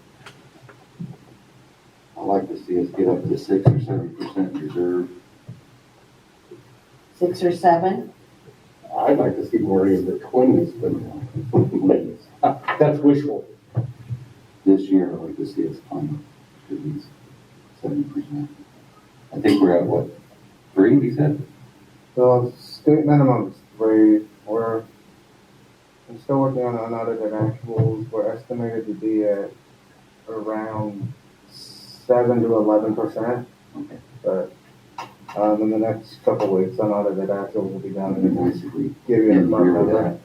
like to see us get up to 6 or 7% reserve. 6 or 7. I'd like to see more in the 20s, but that's wishful. This year, I'd like to see us climb to these 7%. I think we're at what, 3, we said? So state minimum is 3. I'm still working on unaudited actuals. We're estimated to be at around 7 to 11%. Okay. But in the next couple of weeks, unaudited actuals will be done, and we'll Basically, give you a in firm here with number. that.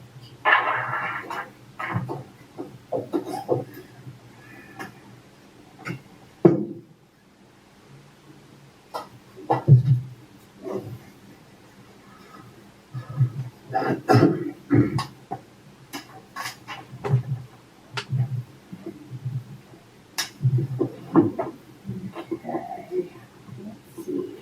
Okay, let's see.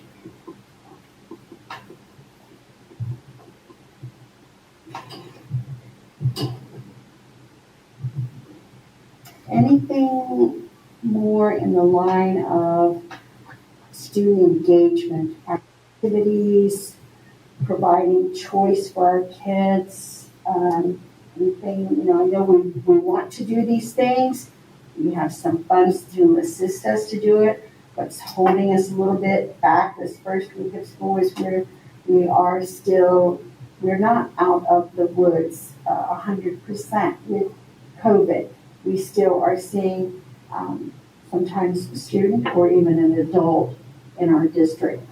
Anything more in the line of student engagement activities, providing choice for our kids? Anything, I know we want to do these things. We have some funds to assist us to do it. What's holding us a little bit back this first week of school is we're not out of the woods 100% with COVID. We still are seeing sometimes a student or even an adult in our district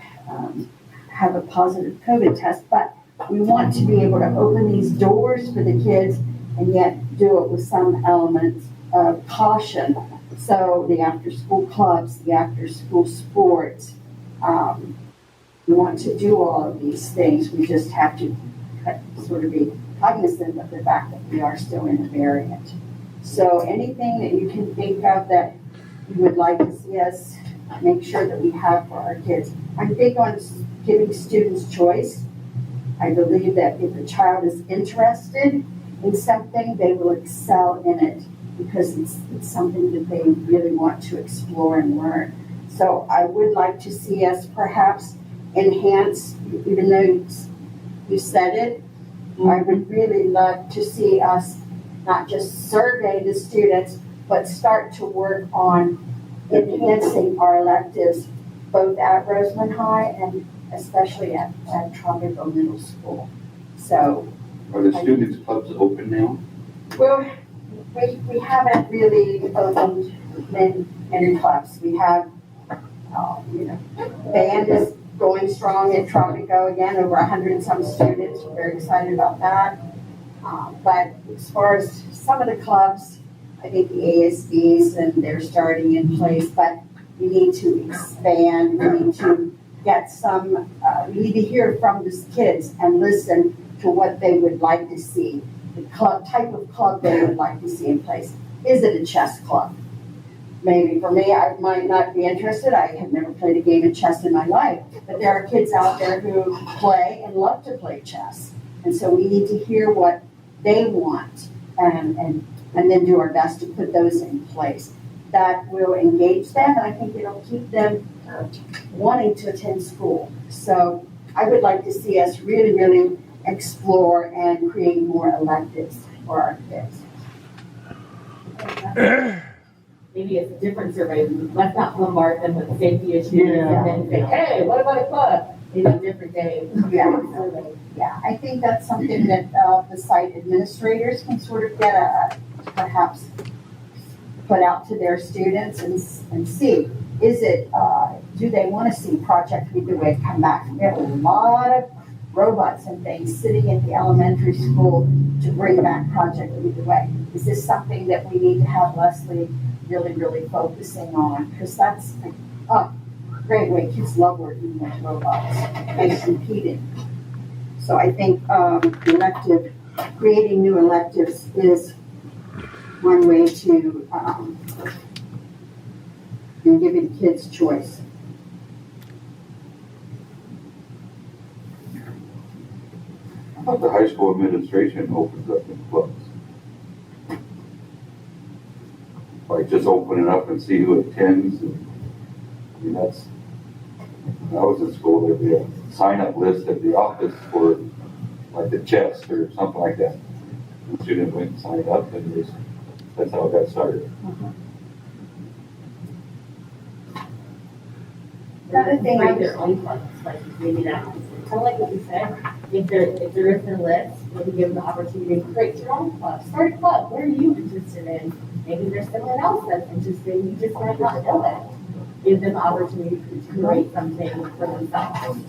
have a positive COVID test, but we want to be able to open these doors for the kids and yet do it with some element of caution. So the after-school clubs, the after-school sports, we want to do all of these things. We just have to sort of be cognizant of the fact that we are still in a variant. So anything that you can think of that you would like to see us make sure that we have for our kids. I'm big on giving students choice. I believe that if a child is interested in something, they will excel in it because it's something that they really want to explore and learn. So I would like to see us perhaps enhance, even though you said it, I would really love to see us not just survey the students, but start to work on enhancing our electives both at Roseman High and especially at Tropical Middle School. So, Are the students' clubs open now? well, we haven't really opened many clubs. We have, band is going strong at Tropico again, over 100 and some students. We're very excited about that. But as far as some of the clubs, I think the ASBs and they're starting in place, but we need to expand. We need to get some, we need to hear from these kids and listen to what they would like to see, the type of club they would like to see in place. Is it a chess club? Maybe for me, I might not be interested. I have never played a game of chess in my life, but there are kids out there who play and love to play chess. And so we need to hear what they want and then do our best to put those in place. That will engage them, and I think it'll keep them wanting to attend school. So I would like to see us really, really explore and create more electives for our kids. Maybe it's a different survey. Let's not bombard them with safety issues and then say, hey, what about a club? Maybe a different day. Yeah, I think that's something that the site administrators can sort of get perhaps put out to their students and see, is it, do they want to see Project Lead the Way come back? We have a lot of robots and things sitting at the elementary school to bring back Project Lead the Way. Is this something that we need to have Leslie really, really focusing on? Because that's a great way. Kids love working with robots and competing. So I think creating new electives is one way to giving kids choice. How about the high school administration opens up the clubs? Like just open it up and see who attends. When I was in school, there'd be a sign-up list at the office for like the chess or something like that. The student went and signed up, and that's how it got started. The other thing Create their own clubs, like maybe that. Kind of like what you said. If there is a list, maybe give them the opportunity to create your own club. Start a club. What are you interested in? Maybe there's someone else that's interested. You just might not know it. Give them the opportunity to create something for themselves.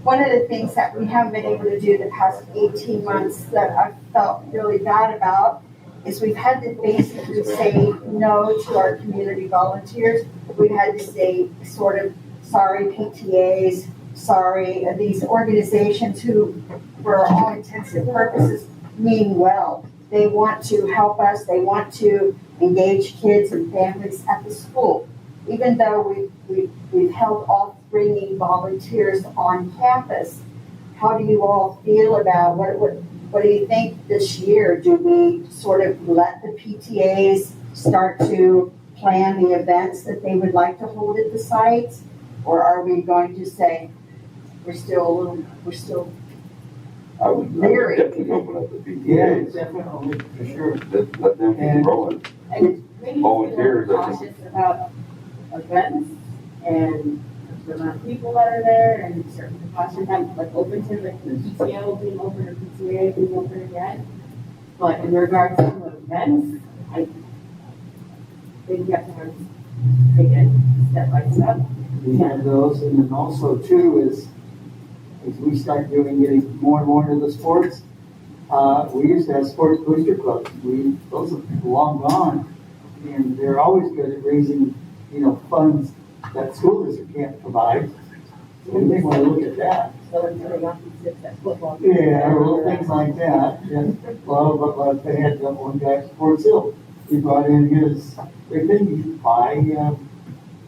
One of the things that we haven't been able to do the past 18 months that I felt really bad about is we've had to basically say no to our community volunteers. We've had to say sort of sorry PTAs, sorry these organizations who, for all intents and purposes, mean well. They want to help us. They want to engage kids and families at the school. Even though we've held off bringing volunteers on campus, how do you all feel about what do you think this year? Do we sort of let the PTAs start to plan the events that they would like to hold at the sites, or are we going to say we're still I would definitely open up the PTAs. definitely, for sure. Let them keep rolling. And maybe Volunteers, be I think. cautious about events and the amount of people that are there and certain precautions. I'm like open to like the PTO being open or PTA being open again. But in regards to events, I think you have to have take it step by step. We have those, and then also too is, as we start getting more and more into the sports, we used to have sports booster clubs. Those are long gone, and they're always good at raising, funds that school district can't provide. So we may want to look at that. So it's really not that football. Yeah, little things like that. Yeah. Well, but they had that one guy at Fort Sill. He brought in his big thing. You could buy,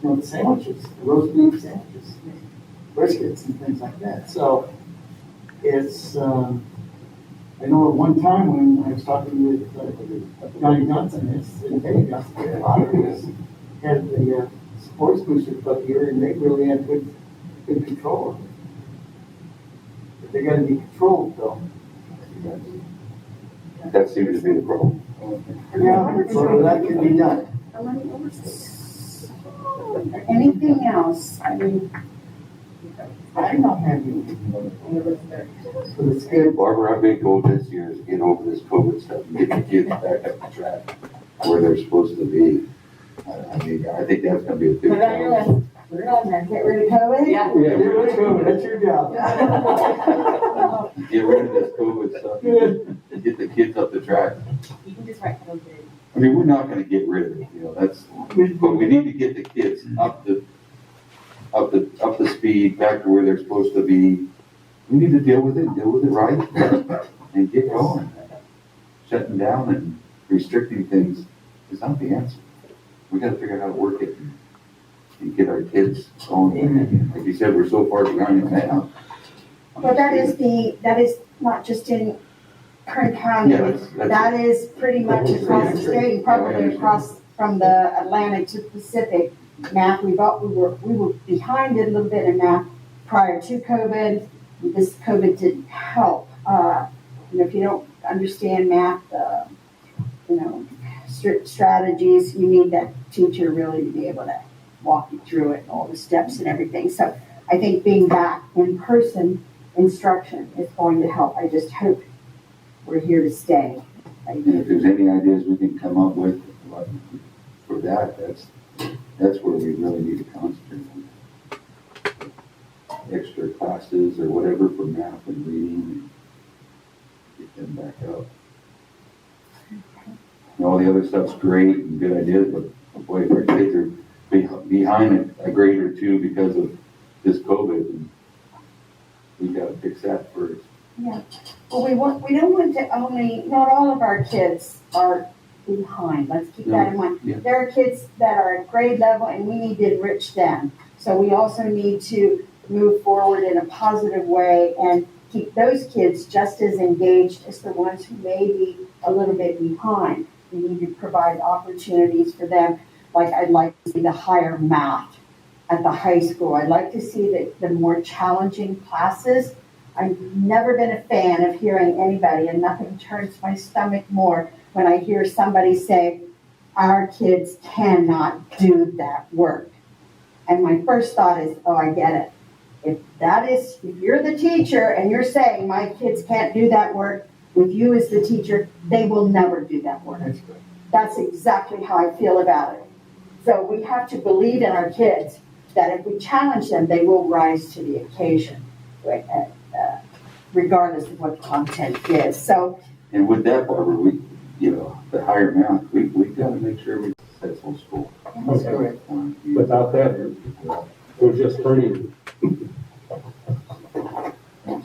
the sandwiches, the roast beef sandwiches, briskets and things like that. So it's, I know at one time when I was talking with Johnny Johnson, and Kenny Johnson, a lot of us had the sports booster club here, and they really had good control of it. But they got to be controlled, though. That seems to be the problem. Yeah, so that can be done. Anything else? I mean, I don't have any. But it's good. Barbara, our big goal this year is to get over this COVID stuff and get the kids back up the track where they're supposed to be. I think that's gonna be a big Put it on your challenge. list. Put it on there. get rid of COVID? Yeah. Yeah, let's go. That's your job. Get rid of this COVID stuff and get the kids up the track. You can just write COVID. I mean, we're not gonna get rid of it, but we need to get the kids up the speed, back to where they're supposed to be. We need to deal with it right, and get going. Shutting down and restricting things is not the answer. We gotta figure out how to work it and get our kids going. Like you said, we're so far behind it now. Well, that is not just in Kern County. Yeah, that's- That is pretty much across the state, and probably across from the Atlantic to the Pacific. Math, we were behind it a little bit in math prior to COVID. This COVID didn't help. If you don't understand math, strategies, you need that teacher really to be able to walk you through it and all the steps and everything. So I think being back in person instruction is going to help. I just hope we're here to stay. And if there's any ideas we can come up with for that, that's where we really need to concentrate on. Extra classes or whatever for math and reading, and get them back up. And all the other stuff's great and good ideas, but boy, if our kids are behind a grade or two because of this COVID, and we gotta fix that first. Yeah, well, we don't want to not all of our kids are behind, let's keep that in mind. Yeah. There are kids that are at grade level and we need to enrich them. So we also need to move forward in a positive way and keep those kids just as engaged as the ones who may be a little bit behind. We need to provide opportunities for them, like I'd like to see the higher math at the high school. I'd like to see the more challenging classes. I've never been a fan of hearing anybody, and nothing turns my stomach more when I hear somebody say, our kids cannot do that work. And my first thought is, oh, I get it. If you're the teacher and you're saying my kids can't do that work, with you as the teacher, they will never do that work. That's exactly how I feel about it. So we have to believe in our kids that if we challenge them, they will rise to the occasion, regardless of what the content is. So, And with that, Barbara, the higher math, we've got to make sure we're a successful school. Okay. Without that, we're just turning.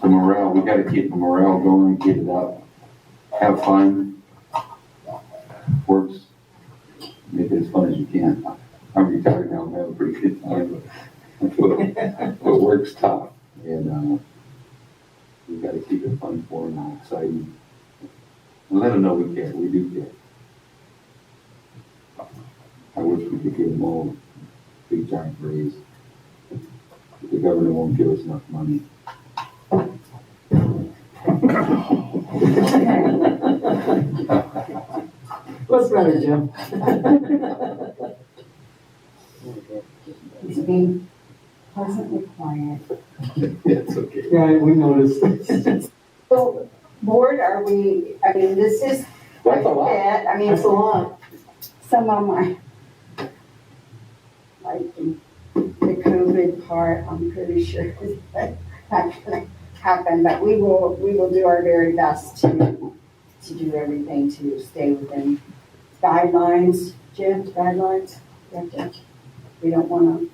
The morale, we got to keep the morale going, get it up, have fun, works, make it as fun as you can. I'm retired now, I'm having a pretty good time, but work's tough, and we got to keep it fun for them and exciting, and let them know we care, we do care. I wish we could give them all a big giant raise. The government won't give us enough money. What's better, Jim? It's being pleasantly quiet. It's okay. Yeah, we noticed. So, board, I mean, this is. That's a lot. I mean, That's a lot. some of my, like, the COVID part, I'm pretty sure is not gonna happen, but we will do our very best to do everything to stay within guidelines, Jim, guidelines. We don't wanna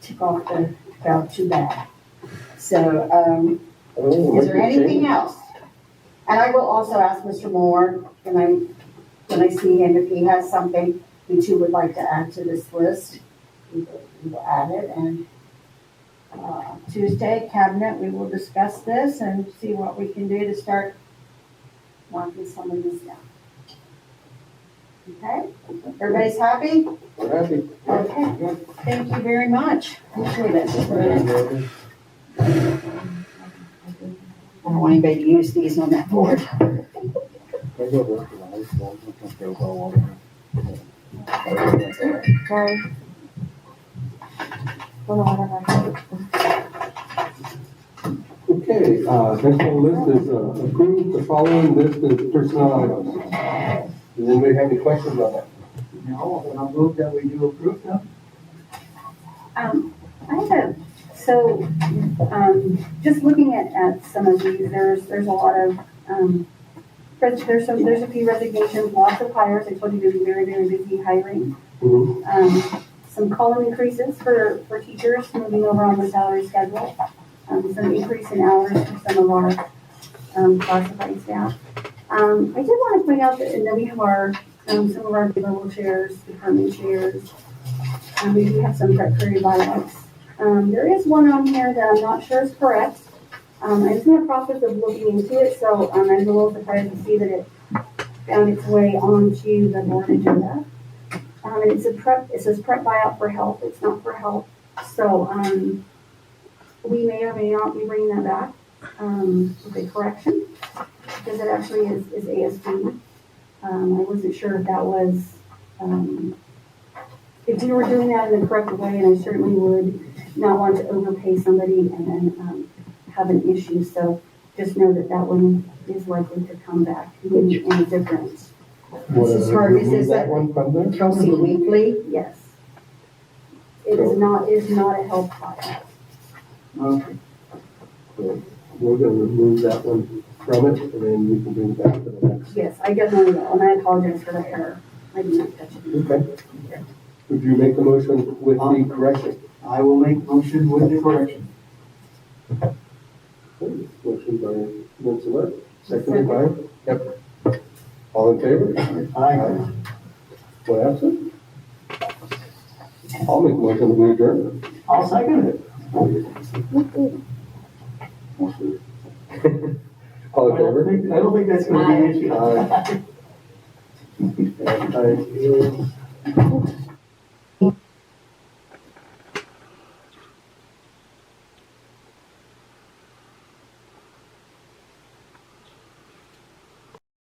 tick off the crowd too bad. So, is there anything else? And I will also ask Mr. Moore, when I see him, if he has something he too would like to add to this list, we will add it. And Tuesday, cabinet, we will discuss this and see what we can do to start knocking some of this down. Okay? Everybody's happy? We're happy. Okay. Thank you very much. Appreciate it. I don't want anybody to use these on that board. Sorry. Okay, next on the list is approve the following list of personnel items. Does anybody have any questions on that? No, and I'll move that we do approve them. Just looking at some of these, there's a lot of, there's a few resignations, lots of hires. I told you to be very, very busy hiring. Some column increases for teachers moving over on the salary schedule. Some increase in hours for some of our classified staff. I did want to point out that, we have some of our level chairs, department chairs. We do have some prep period buyouts. There is one on here that I'm not sure is correct. I'm in the process of looking into it, so I'm a little surprised to see that it found its way onto the board agenda. It says prep buyout for health. It's not for health. So we may or may not be bringing that back with a correction, because it actually is ASD. I wasn't sure if that was, if we were doing that in the correct way, and I certainly would not want to overpay somebody and then have an issue. So just know that one is likely to come back in a different. This is her, this is that one from there? Kelsey Weekly. Yes. It is not a health buyout. Okay. So we're gonna remove that one from it, and then we can bring it back to the next. Yes, I definitely will, and I apologize for the error. I did not catch it. Okay. Would you make the motion with the correction? I will make motion with the correction. Motion by Vincent, seconded by? Yep. All in favor? Aye. One absent? I'll make a motion to we adjourn. I'll second it. All in I favor? don't think that's gonna be an issue. Aye.